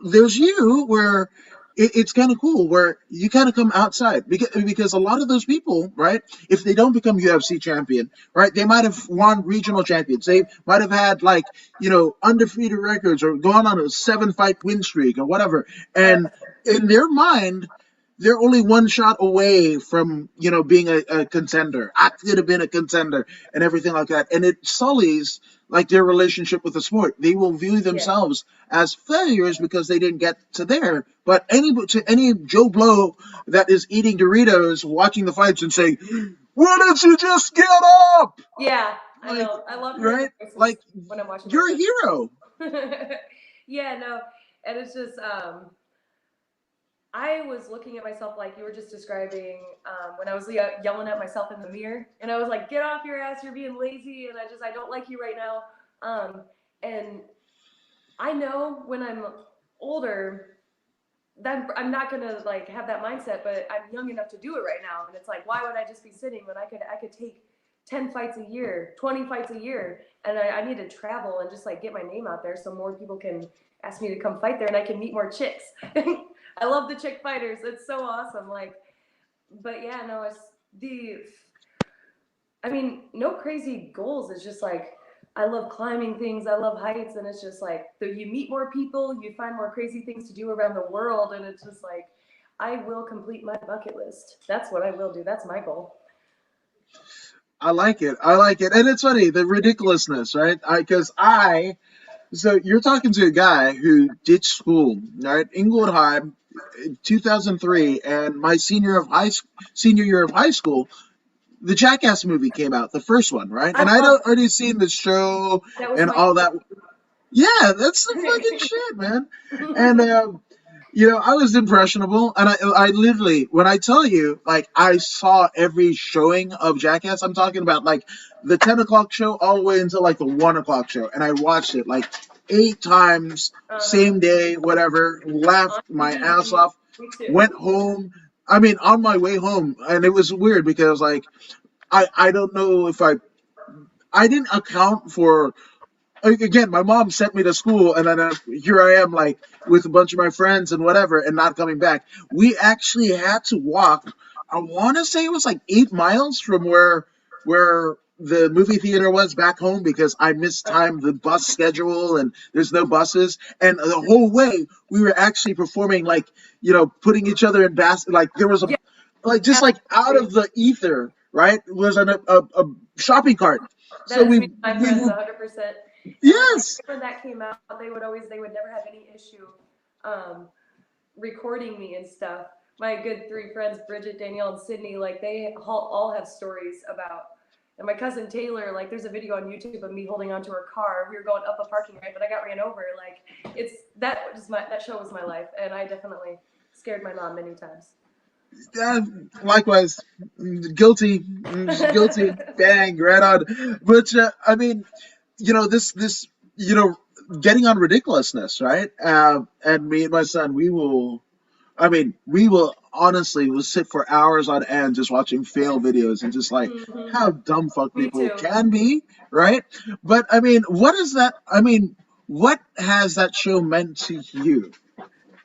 there's you where it's kind of cool where you kind of come outside because a lot of those people, right, if they don't become UFC champion, right, they might have won regional champions. They might have had like, undefeated records or gone on a 7 fight win streak or whatever. Uh, And in their mind, they're only one shot away from, being a contender. I could have been a contender and everything like that. And it sullies like their relationship with the sport. They will view yeah. themselves as failures because they didn't get to there. But any Joe Blow that is eating Doritos, watching the fights, and saying, "Why don't you just get up?" Yeah, I Like, know. I love hearing right? their voices Like, when I'm watching you're a their hero. Yeah, no. And it's just I was looking at myself like you were just describing when I was yelling at myself in the mirror, and I was like, "Get off your ass! You're being lazy, and I don't like you right now." And I know when I'm older, that I'm not gonna like have that mindset, but I'm young enough to do it right now, and it's like, why would I just be sitting when I could take 10 fights a year, 20 fights a year, and I need to travel and just like get my name out there so more people can ask me to come fight there and I can meet more chicks. I love the chick fighters. It's so awesome. Like, but yeah, no, it's the, I mean, no crazy goals. It's just like, I love climbing things. I love heights. And it's just like, you meet more people, you find more crazy things to do around the world. And it's just like, I will complete my bucket list. That's what I will do. That's my goal. I like it. I like it. And it's funny, the ridiculousness, right? So you're talking to a guy who ditched school, right? Inglewood High, 2003, and my senior year of high school, the Jackass movie came out, the first one, right? I And I'd love already seen the show that was and my all that. Yeah, that's the fucking shit, man. And I was impressionable, and I literally, when I tell you, like, I saw every showing of Jackass. I'm talking about like the 10 o'clock show all the way until like the 1 o'clock show, and I watched it like 8 times, uh-huh. same day, whatever. Laughed On my ass DVD. off. Me Went too. home. I mean, on my way home, and it was weird because like I don't know if I didn't account for, again, my mom sent me to school, and then here I am, like with a bunch of my friends and whatever, and not coming back. We actually had to walk. I want to say it was like 8 miles from where the movie theater was back home because I mistimed the bus schedule and there's no buses. And the whole way we were actually performing like putting each other in basket. Like there was a Yeah, like just like out of the ether, right? Was a shopping cart. that So is we me and my we friends were 100%. And like yes. when that came out, they would never have any issue um, recording me and stuff. My good three friends, Bridget, Danielle, and Sydney, like they all have stories about. And my cousin Taylor, like there's a video on YouTube of me holding onto her car. We were going up a parking ramp, but I got ran over. Like that show was my life, and I definitely scared my mom many times. Yeah, likewise, guilty, guilty, bang, right on. But I mean, this, getting on ridiculousness, right? And me and my son, we will honestly will sit for hours on end just watching fail videos and just like Hmm. how dumb fuck Me people too. can be, right? But I mean, what is that? I mean, what has that show meant to you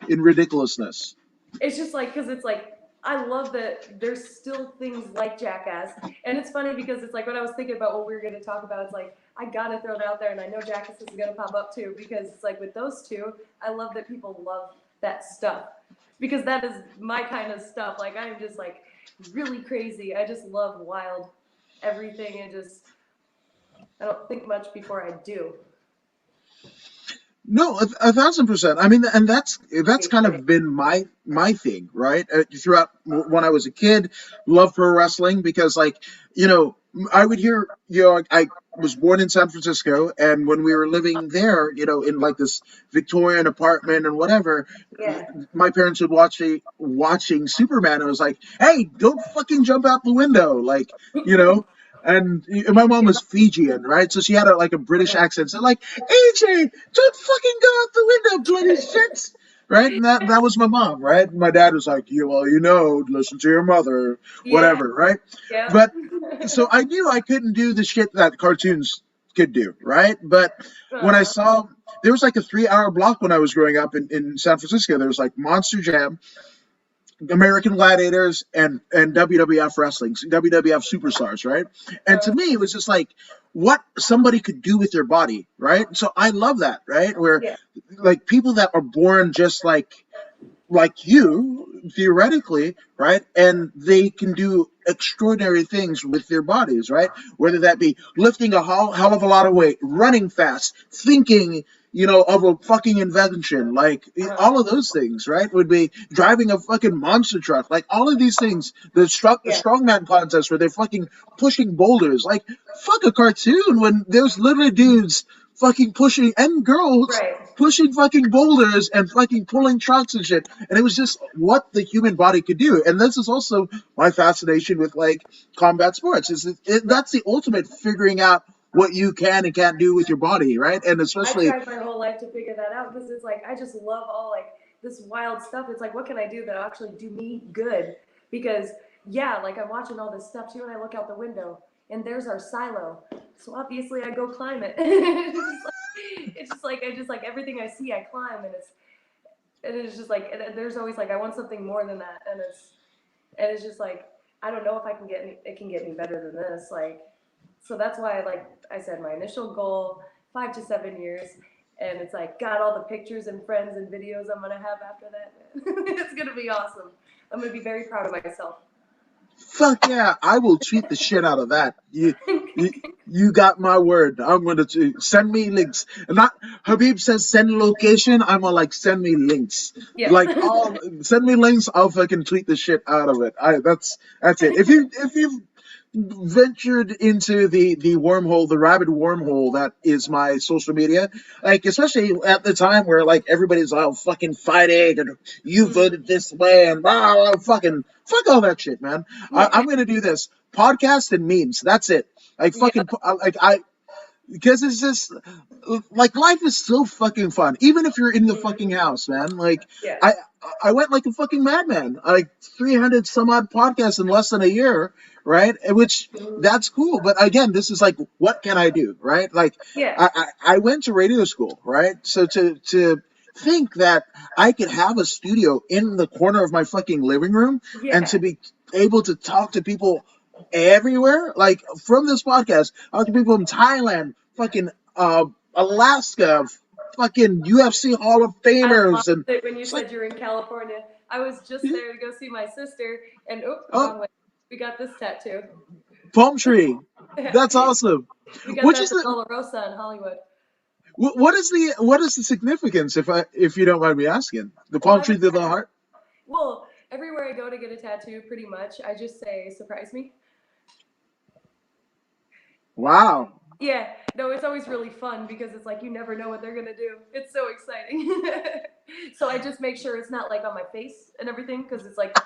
in ridiculousness? It's just like because it's like I love that there's still things like Jackass, and it's funny because it's like when I was thinking about what we were going to talk about, it's like I gotta throw it out there, and I know Jackass is going to pop up too because it's like with those two, I love that people love that stuff because that is my kind of stuff. Like I'm just like really crazy. I just love wild everything and just I don't think much before I do. No, 1,000%. I mean, and that's kind of been my thing, right? Throughout when I was a kid, loved pro wrestling because, like, I would hear, I was born in San Francisco, and when we were living there, in like this Victorian apartment and whatever, Yeah. my parents would watching Superman. And I was like, "Hey, don't fucking jump out the window!" Like, you know. And my mom was Fijian, right? So she had like a British accent. So like, AJ, don't fucking go out the window, bloody shits. Right? And that was my mom, right? My dad was like, listen to your mother, Yeah. whatever, right? Yeah. But so I knew I couldn't do the shit that cartoons could do, right? But when I Uh-huh. saw there was like a 3 hour block when I was growing up in San Francisco. There was like Monster Jam, American Gladiators, and WWF wrestling, WWF superstars, right? And to me, it was just like what somebody could do with their body, right? So I love that, right? Where Yeah. like people that are born just like you, theoretically, right? And they can do extraordinary things with their bodies, right? Whether that be lifting a hell of a lot of weight, running fast, thinking, of a fucking invention, like all of those things, right? Would be driving a fucking monster truck, like all of these things. The Yeah. strongman contest where they're fucking pushing boulders, like fuck a cartoon when there's literally dudes fucking pushing and girls Right. pushing fucking boulders and fucking pulling trucks and shit. And it was just what the human body could do. And this is also my fascination with like combat sports. That's the ultimate figuring out what you can and can't do with your body, right? And I especially, tried my whole life to figure that out because it's like I just love all like this wild stuff. It's like what can I do that'll actually do me good? Because yeah, like I'm watching all this stuff too, and I look out the window and there's our silo. So obviously I go climb it. I just like everything I see I climb, and it's just like there's always like I want something more than that, and it's just like I don't know if it can get any better than this, like. So that's why, like I said, my initial goal, 5 to 7 years, and it's like got all the pictures and friends and videos I'm gonna have after that. It's gonna be awesome. I'm gonna be very proud of myself. fuck yeah, I will tweet the shit out of that. You got my word. I'm gonna send me links. And not Habib says send location. I'm gonna like send me links. Yeah. Like send me links. I'll fucking tweet the shit out of it. That's it. If you've ventured into the wormhole, the rabid wormhole that is my social media, like especially at the time where like everybody's all fucking fighting and you voted this way and fucking fuck all that shit, man. I'm gonna do this podcast and memes. That's it. Like fucking because it's just like life is so fucking fun, even if you're in the fucking house, man. Like Yeah. I went like a fucking madman, like 300 some odd podcasts in less than a year, right? Which that's cool, but again, this is like, what can I do, right? Like, Yeah. I went to radio school, right? So to think that I could have a studio in the corner of my fucking living room Yeah. and to be able to talk to people everywhere, like from this podcast, talk to people from Thailand, fucking Alaska, fucking UFC Hall of I Famers, loved and it when you it's said like, you're in California. I was just there to go see my sister, and oh, wrong way. We got this tattoo. palm tree. That's awesome. We got Which that is at the Dollar Rosa in Hollywood. what is the significance, if you don't mind me asking? The Well, palm tree to the heart. Well, everywhere I go to get a tattoo, pretty much, I just say, surprise me. Wow. Yeah, no, it's always really fun because it's like you never know what they're gonna do. It's so exciting. So I just make sure it's not like on my face and everything because it's like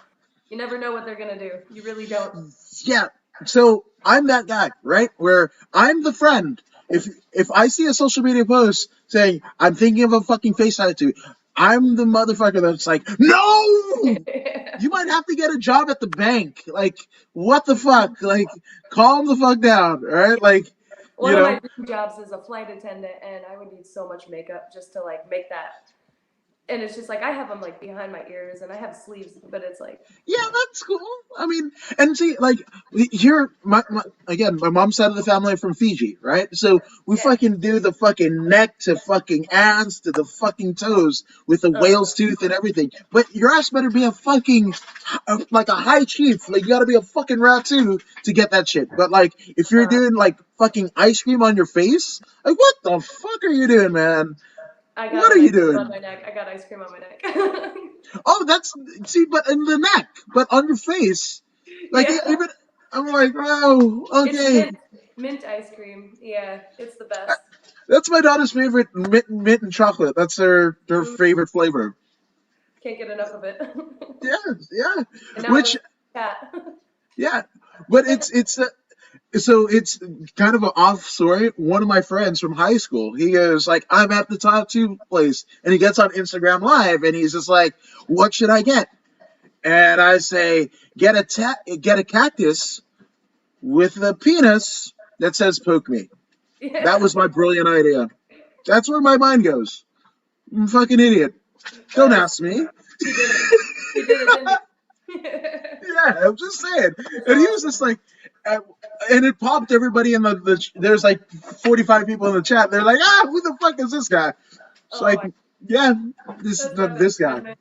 you never know what they're gonna do. You really don't. Yeah. So I'm that guy, right? Where I'm the friend. If I see a social media post saying I'm thinking of a fucking face tattoo, I'm the motherfucker that's like, no, you might have to get a job at the bank. Like, what the fuck? Like, calm the fuck down, right? Like, One of my dream jobs is a flight attendant, and I would need so much makeup just to like make that. And it's just like I have them like behind my ears, and I have sleeves, but it's like yeah, that's cool. I mean, and see, like here, again, my mom's side of the family are from Fiji, right? So we fucking do the fucking neck to fucking ass to the fucking toes with the whale's tooth and everything. But your ass better be a fucking like a high chief. Like you gotta be a fucking ratu to get that shit. But like if you're doing like fucking ice cream on your face, like what the fuck are you doing, man? What are you doing? On my neck. I got ice cream on my neck. Oh, but in the neck, but on your face, like even I'm like, wow, okay. It's mint ice cream. Yeah, it's the best. That's my daughter's favorite, mint and chocolate. That's their favorite flavor. Can't get enough of it. Yeah. And Which, cat. yeah, but so it's kind of an off story. One of my friends from high school, he goes like, I'm at the tattoo place, and he gets on Instagram Live, and he's just like, what should I get? And I say, get a cactus with a penis that says poke me. Yeah. That was my brilliant idea. That's where my mind goes. I'm a fucking idiot. Don't ask me. He did it. He did it, didn't he? Yeah, I'm just saying. That's And he was awesome. just like, and it popped everybody in there's like 45 people in the chat. They're like, who the fuck is this guy? It's Oh like, my, yeah, that's definitely this guy. good, man.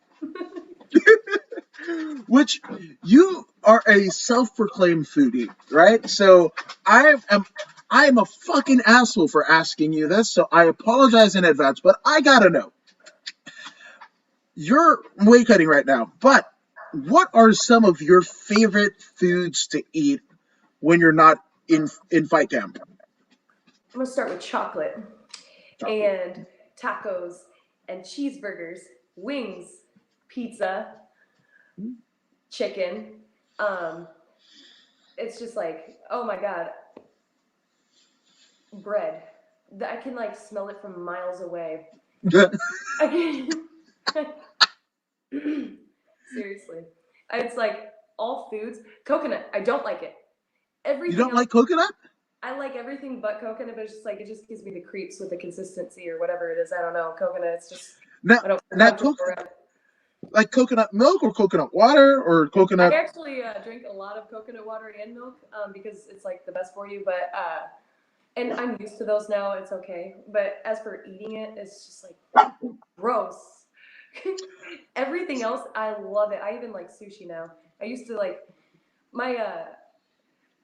Which you are a self-proclaimed foodie, right? So I am a fucking asshole for asking you this, so I apologize in advance, but I gotta know. You're weight cutting right now, but what are some of your favorite foods to eat when you're not in fight camp? I'm gonna start with chocolate Chocolate. and tacos and cheeseburgers, wings, pizza, chicken. Um, it's just like, oh my god, bread. I can like smell it from miles away. I can. Seriously, it's like all foods. Coconut, I don't like it. You Everything don't else, like coconut? I like everything but coconut. But it's just like it just gives me the creeps with the consistency or whatever it is. I don't know. Coconut, it's just Now, I don't feel now, comfortable around. like coconut milk or coconut water or I coconut. actually drink a lot of coconut water and milk because it's like the best for you. But and I'm used to those now. It's okay. But as for eating it, it's just like gross. Everything else, I love it. I even like sushi now. I used to like my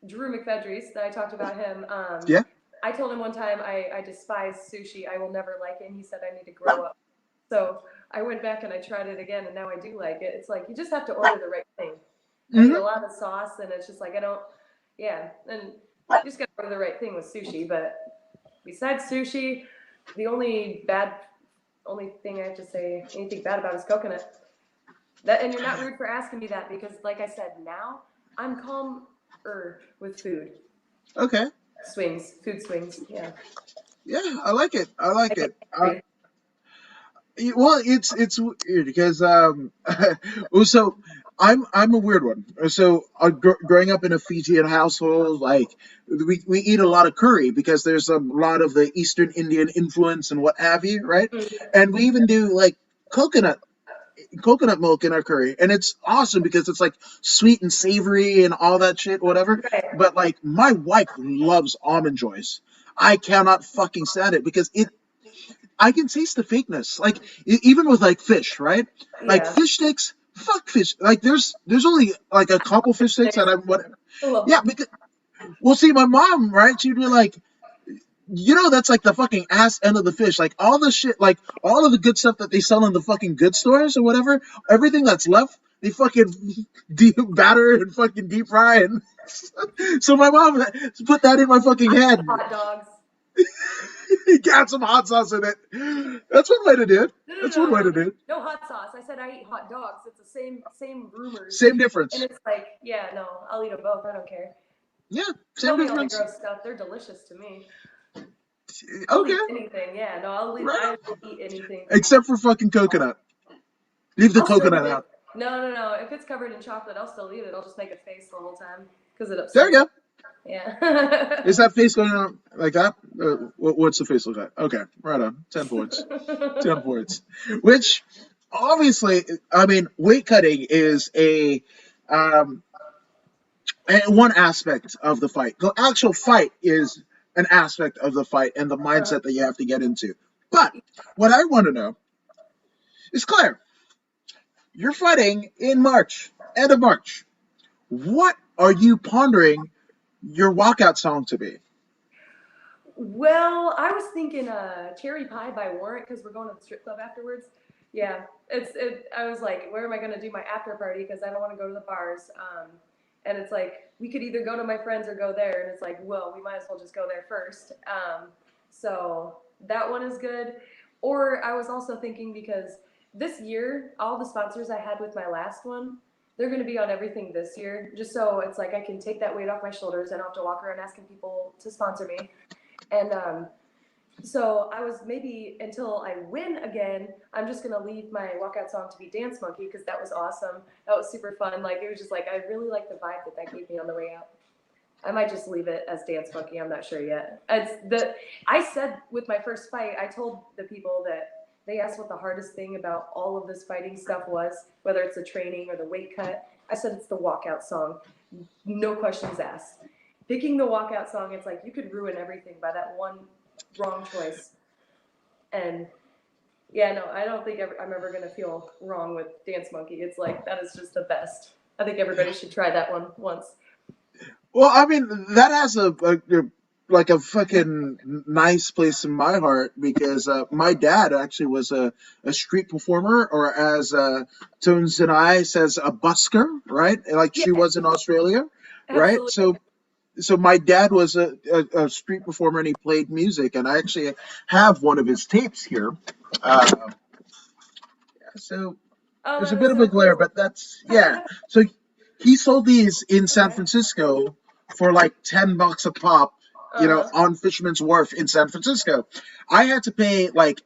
Drew McFedries that I talked about him. Yeah. I told him one time I despise sushi. I will never like it. And he said I need to grow up. So I went back and I tried it again, and now I do like it. It's like you just have to order the right thing. I eat a Mm-hmm. lot of sauce, and it's just like I don't. Yeah, and you just gotta order the right thing with sushi. But besides sushi, the only thing I have to say anything bad about is coconut. That, and you're not rude for asking me that because, like I said, now I'm calmer with food Okay. food swings. Yeah, Yeah, I like it. I I like get it. angry. Well, it's weird because well, so I'm a weird one. So growing up in a Fijian household, like we eat a lot of curry because there's a lot of the Eastern Indian influence and what have you, right? And we even do like coconut coconut milk in our curry, and it's awesome because it's like sweet and savory and all that shit, whatever. Right. But like my wife loves almond joys. I cannot fucking stand it because I can taste the fakeness. Like even with like fish, right? Like Yeah. fish sticks, fuck fish. Like there's only like a couple fish sticks that I'm what. I love Yeah, them. because well, see, my mom, right? She'd be like, that's like the fucking ass end of the fish. Like all the shit, like all of the good stuff that they sell in the fucking good stores or whatever. Everything that's left, they fucking deep batter and fucking deep fry. And so my mom put that in my fucking head. Hot dogs. Got some hot sauce in it. That's one way to do it. That's one way No, to do it. no hot sauce. I said I eat hot dogs. It's the same rumors. Same And difference. it's like, yeah, no, I'll eat them both. I don't care. Yeah, Tell same me all the difference. gross stuff. They're delicious to me. I'll Okay, eat anything. Yeah, no, right. I will eat anything. Except for fucking coconut. Leave the I'll still coconut eat it. out. No. If it's covered in chocolate, I'll still eat it. I'll just make a face the whole time because it There you upsets me. go. Yeah. Is that face going on like that? What's the face look like? Okay, right on. 10 points. 10 points. Which, obviously, I mean, weight cutting is um, one aspect of the fight. The actual fight is an aspect of the fight and the mindset that you have to get into. But what I want to know is, Claire, you're fighting in March, end of March. What are you pondering your walkout song to be? Well, I was thinking cherry pie by Warrant because we're going to the strip club afterwards. Yeah, I was like, where am I going to do my after party? Because I don't want to go to the bars. And it's like we could either go to my friends or go there. And it's like, well, we might as well just go there first. So that one is good. Or I was also thinking because this year, all the sponsors I had with my last one, they're going to be on everything this year. Just so it's like I can take that weight off my shoulders. I don't have to walk around asking people to sponsor me. And so I was maybe until I win again, I'm just gonna leave my walkout song to be Dance Monkey because that was awesome. That was super fun. Like it was just like I really like the vibe that gave me on the way out. I might just leave it as Dance Monkey. I'm not sure yet. I said with my first fight, I told the people that they asked what the hardest thing about all of this fighting stuff was, whether it's the training or the weight cut. I said it's the walkout song. No questions asked. Picking the walkout song, it's like you could ruin everything by that one wrong choice. And yeah, no, I don't think I'm ever going to feel wrong with Dance Monkey. It's like, that is just the best. I think everybody should try that one once. Well, I mean, that has like a fucking nice place in my heart because my dad actually was a street performer, or as Tones and I says, a busker, right? Like she Yeah, was in Australia, right? absolutely. So my dad was a street performer and he played music, and I actually have one of his tapes here. Uh, so Oh, there's a that bit is of so a glare, cool. but that's yeah. So he sold these in San Okay. Francisco for like $10 a pop, Uh-huh. on Fisherman's Wharf in San Francisco. I had to pay like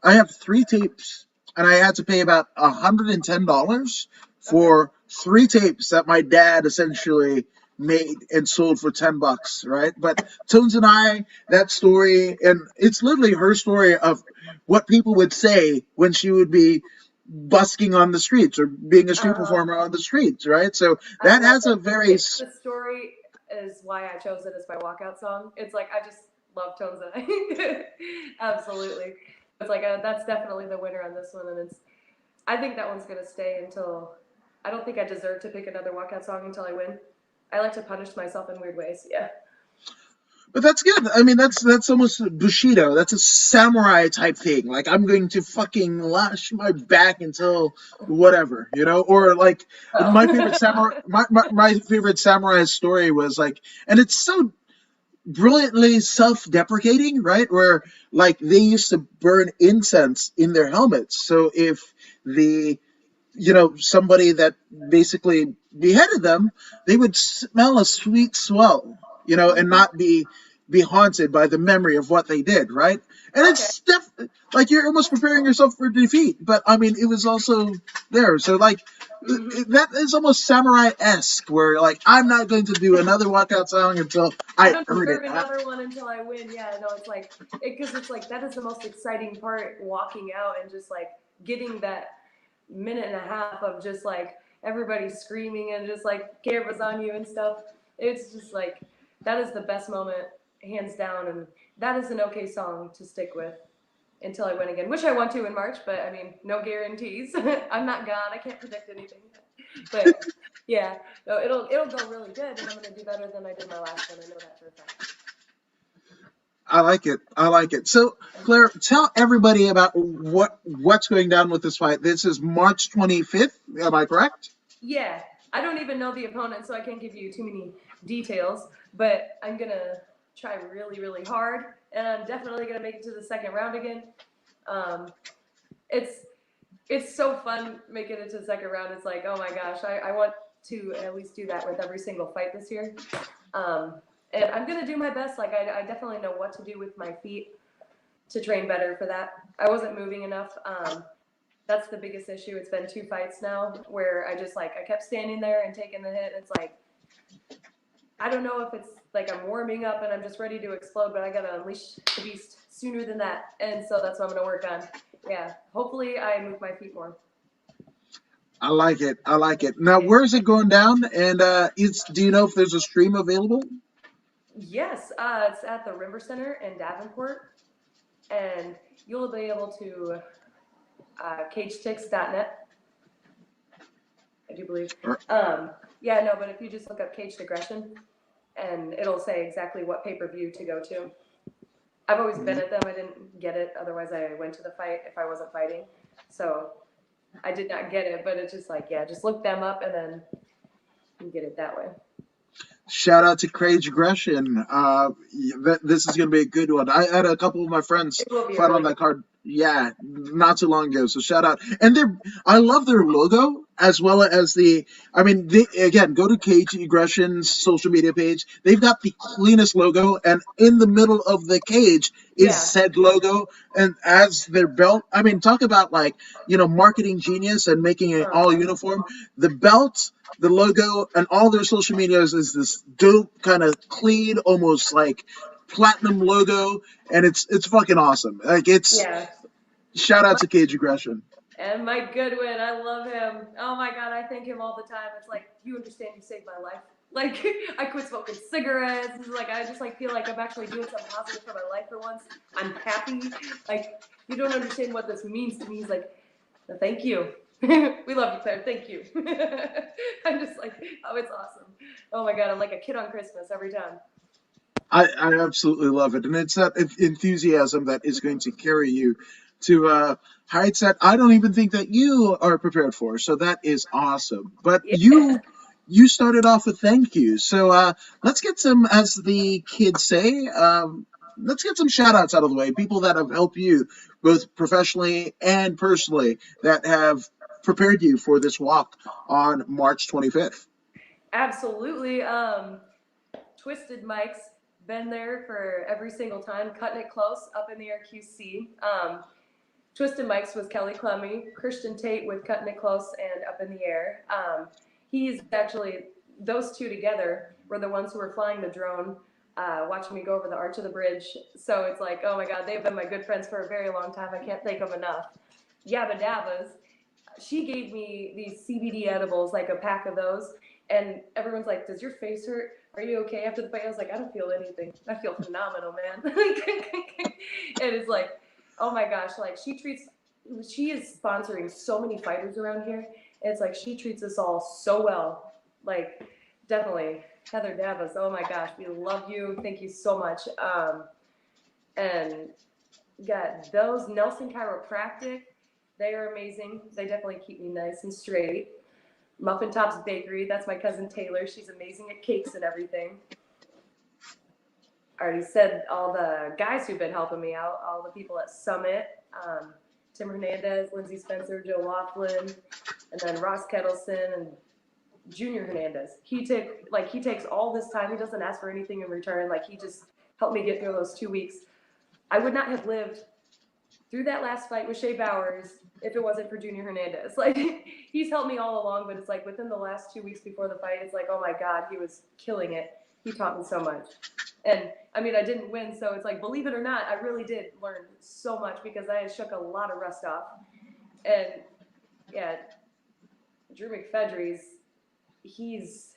I have 3 tapes, and I had to pay about $110 Okay. for 3 tapes that my dad essentially made and sold for $10, right? But Tones and I, that story, and it's literally her story of what people would say when she would be busking on the streets or being a street Uh-huh. performer on the streets, right? So I that love has a it. very It's the story is why I chose it as my walkout song. It's like I just love Tones and I. Absolutely. It's like that's definitely the winner on this one, and I think that one's gonna stay until I don't think I deserve to pick another walkout song until I win. I like to punish myself in weird ways. Yeah. But that's good. I mean, that's almost Bushido. That's a samurai type thing. Like I'm going to fucking lash my back until whatever, Or like my favorite Oh. samurai, my favorite samurai story was like, and it's so brilliantly self-deprecating, right? Where like they used to burn incense in their helmets, so if the somebody that basically beheaded them, they would smell a sweet swell, and Mhm. not be haunted by the memory of what they did, right? And Okay. it's like you're almost preparing yourself for defeat, but I mean, it was also there. So like Mhm. that is almost samurai-esque, where like I'm not going to do another walkout song until I I don't earn it. deserve another one until I win. Yeah, no, it's like because it's like that is the most exciting part, walking out and just like getting that minute and a half of just like everybody screaming and just like cameras on you and stuff. It's just like that is the best moment, hands down, and that is an okay song to stick with until I win again, which I want to in March. But I mean, no guarantees. I'm not God. I can't predict anything. But yeah, no, it'll go really good, and I'm gonna do better than I did my last one. I know that for a fact. I like it. I like it. So, Claire, tell everybody about what's going down with this fight. This is March 25th. Am I correct? Yeah, I don't even know the opponent, so I can't give you too many details. But I'm gonna try really, really hard, and I'm definitely gonna make it to the second round again. Um, it's it's so fun making it to the second round. It's like, oh my gosh, I want to at least do that with every single fight this year. Um, and I'm gonna do my best. Like I definitely know what to do with my feet to train better for that. I wasn't moving enough. That's the biggest issue. It's been 2 fights now where I kept standing there and taking the hit. And it's like I don't know if it's like I'm warming up and I'm just ready to explode, but I gotta unleash the beast sooner than that. And so that's what I'm gonna work on. Yeah, hopefully I move my feet more. I like it. I like it. Now, where's it going down? And do you know if there's a stream available? Yes, it's at the River Center in Davenport, and you'll be able to cagetix.net, I do believe. Or- Yeah, no, but if you just look up Caged Aggression, and it'll say exactly what pay-per-view to go to. I've always been at them. I didn't get it. Otherwise, I went to the fight if I wasn't fighting. So I did not get it, but it's just like, yeah, just look them up and then you get it that way. Shout out to Craig Aggression. This is going to be a good one. I had a couple of my friends It will be a fight really on that good. card. Yeah, not too long ago. So shout out, and I love their logo as well as I mean, again, go to KG Aggression's social media page. They've got the cleanest logo, and in the middle of the cage is Yeah. said logo, and as their belt. I mean, talk about like marketing genius and making it all Uh-huh. uniform. The belt, the logo, and all their social medias is this dope kind of clean, almost like platinum logo, and it's fucking awesome. Like it's Yeah. shout out to Cage Aggression. And Mike Goodwin, I love him. Oh my God, I thank him all the time. It's like, you understand you saved my life. Like, I quit smoking cigarettes. It's like, I just like feel like I'm actually doing something positive for my life for once. I'm happy. Like, you don't understand what this means to me. He's like, thank you. We love you, Claire. Thank you. I'm just like, oh, it's awesome. Oh my God, I'm like a kid on Christmas every time. I absolutely love it, and it's that enthusiasm that is going to carry you to heights that I don't even think that you are prepared for. So that is awesome. But Yeah. you started off with thank you. So let's get some, as the kids say, let's get some shout outs out of the way. People that have helped you both professionally and personally that have prepared you for this walk on March 25th. Absolutely. Twisted Mike's been there for every single time, cutting it close up in the air QC. Twisted Mike's was Kelly Clemmy, Christian Tate with Cutting It Close and Up in the Air. He's actually, those two together were the ones who were flying the drone, watching me go over the arch of the bridge. So it's like, oh my God, they've been my good friends for a very long time. I can't thank them enough. Yabba Dabbas, she gave me these CBD edibles, like a pack of those. And everyone's like, does your face hurt? Are you okay after the fight? I was like, I don't feel anything. I feel phenomenal, man. And it's like, oh my gosh, like she is sponsoring so many fighters around here. And it's like, she treats us all so well. Like, definitely. Heather Davis, oh my gosh, we love you. Thank you so much. And got those Nelson Chiropractic. They are amazing. They definitely keep me nice and straight. Muffin Tops Bakery, that's my cousin Taylor. She's amazing at cakes and everything. I already said all the guys who've been helping me out, all the people at Summit, Tim Hernandez, Lindsay Spencer, Joe Laughlin, and then Ross Kettleson and Junior Hernandez. He takes all this time. He doesn't ask for anything in return. Like, he just helped me get through those 2 weeks. I would not have lived through that last fight with Shea Bowers if it wasn't for Junior Hernandez. Like, he's helped me all along, but it's like within the last 2 weeks before the fight, it's like, oh my God, he was killing it. He taught me so much. And I mean, I didn't win, so it's like, believe it or not, I really did learn so much because I had shook a lot of rust off. And yeah, Drew McFedries, he's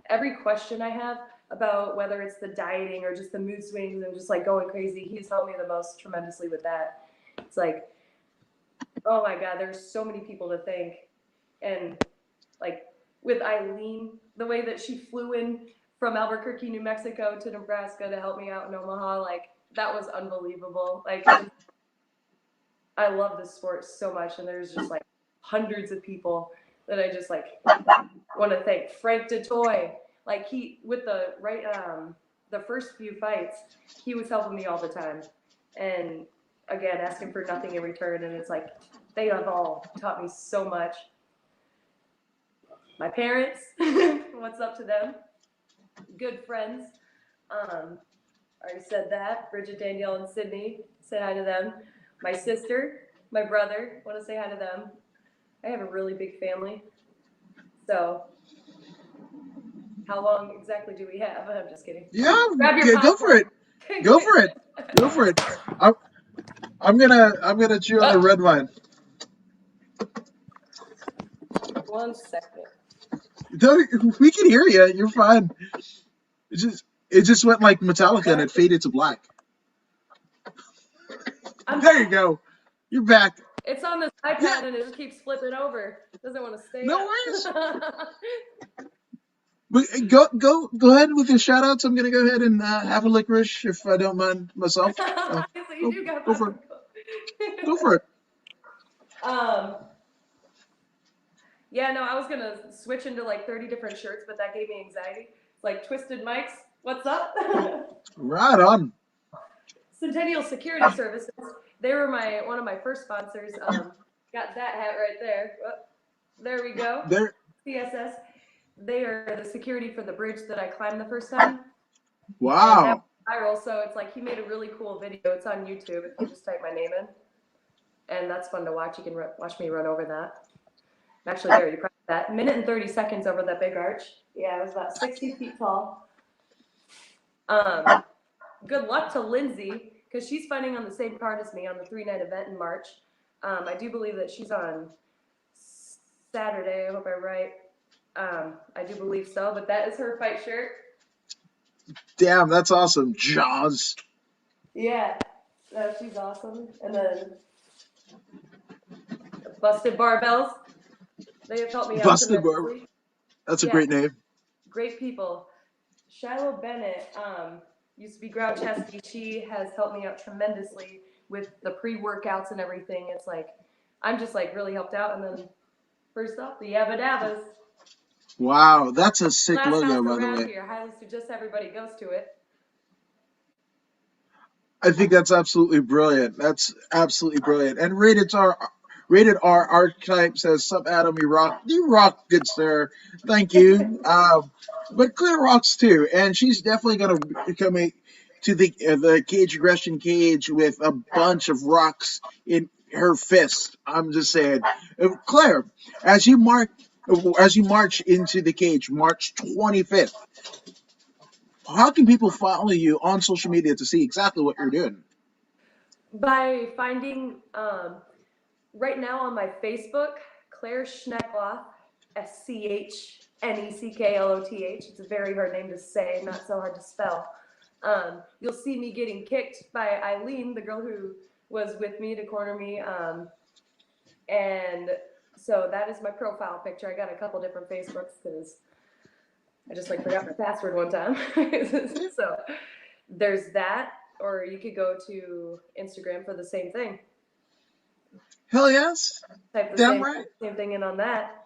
every question I have about whether it's the dieting or just the mood swings and just like going crazy, he's helped me the most tremendously with that. It's like, oh my God, there's so many people to thank. And like with Eileen, the way that she flew in from Albuquerque, New Mexico to Nebraska to help me out in Omaha, like that was unbelievable. Like, I love this sport so much, and there's just like hundreds of people that I just like want to thank. Frank DeToy, like he with the first few fights, he was helping me all the time, and again asking for nothing in return, and it's like they have all taught me so much. My parents, what's up to them? Good friends. I already said that. Bridget, Danielle, and Sydney, say hi to them. My sister, my brother, want to say hi to them. I have a really big family. So, how long exactly do we have? I'm just kidding. Yeah, Grab your go for it. popcorn. Go for it. Go for it. I'm gonna chew on a red wine. 1 second. We can hear you. You're fine. It just went like Metallica and it faded to black. There you go. You're back. It's on this iPad Yeah. and it just keeps flipping over. Doesn't want to stay No up. worries. But go ahead with your shout outs. I'm gonna go ahead and have a licorice if I don't mind myself. So you do got Go for it. Go for it. Yeah, no, I was gonna switch into like 30 different shirts, but that gave me anxiety. It's like Twisted Mike's, what's up? Right on. Centennial Security Services, They were one of my first sponsors. Got that hat right there. Oh, there we go. There. CSS. They are the security for the bridge that I climbed the first time. Wow. And that was viral, so it's like he made a really cool video. It's on YouTube if you just type my name in. And that's fun to watch. You can watch me run over that. Actually, there, you press that. Minute and 30 seconds over that big arch. Yeah, it was about 60 feet tall. Good luck to Lindsay, because she's fighting on the same card as me on the 3-night event in March. I do believe that she's on Saturday. I hope I'm right. I do believe so, but that is her fight shirt. Damn, that's awesome. Jaws. Yeah, she's awesome. And then Busted Barbells. They have helped me out. Busted Barbells. That's a great name. Great people. Shiloh Bennett used to be Ground Chesty. She has helped me out tremendously with the pre-workouts and everything. It's like, I'm just like really helped out. And then first off, the Yabba Dabbas. Wow, that's a sick Last logo, house by the around way. here. Highly suggest everybody goes to it. I think that's absolutely brilliant. That's absolutely brilliant. And Rated R Archetype says, "Sup, Adam, you rock, good sir. Thank you." But Claire rocks too, and she's definitely gonna be coming to the cage aggression cage with a bunch of rocks in her fist. I'm just saying, Claire, as you march into the cage, March 25th. How can people follow you on social media to see exactly what you're doing? By finding, right now on my Facebook, Claire Schneckloth, Schneckloth. It's a very hard name to say, not so hard to spell. You'll see me getting kicked by Eileen, the girl who was with me to corner me. And so that is my profile picture. I got a couple different Facebooks because I just forgot my password one time. So there's that, or you could go to Instagram for the same thing. Hell yes. Type the same thing in on that.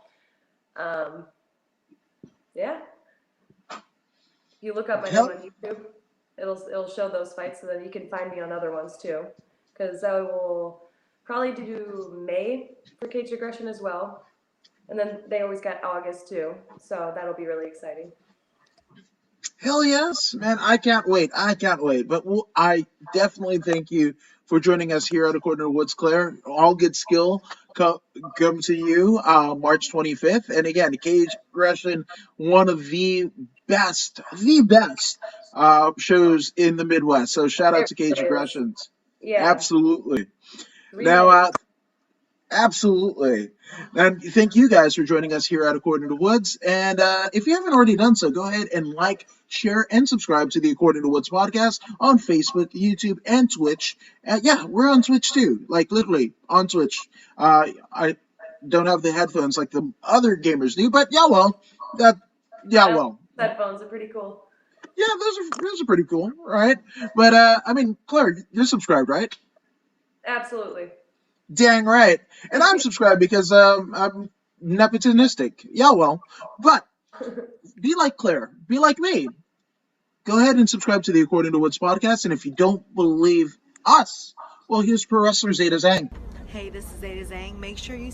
Yeah. You look up my name on YouTube, it'll show those fights, so then you can find me on other ones too. Because I will probably do May for cage aggression as well. And then they always got August too. So that'll be really exciting. Hell yes, man. I can't wait. But I definitely thank you for joining us here at According to Woods, Claire. All good skill come to you March 25th. And again, cage aggression, one of the best shows in the Midwest. So shout out to Cage Aggressions. Yeah. Absolutely. Now, absolutely. And thank you guys for joining us here at According to Woods. And if you haven't already done so, go ahead and like, share, and subscribe to the According to Woods podcast on Facebook, YouTube, and Twitch. Yeah, we're on Twitch too. Literally on Twitch. I don't have the headphones like the other gamers do, but well. Headphones are pretty cool. Yeah, those are pretty cool, right? But Claire, you're subscribed, right? Absolutely. Dang right. And I'm subscribed because I'm nepotistic. But be like Claire. Be like me. Go ahead and subscribe to the According to Woods podcast. And if you don't believe us, well, here's Pro Wrestler Zeta Zhang. Hey, this is Zeta Zhang. Make sure you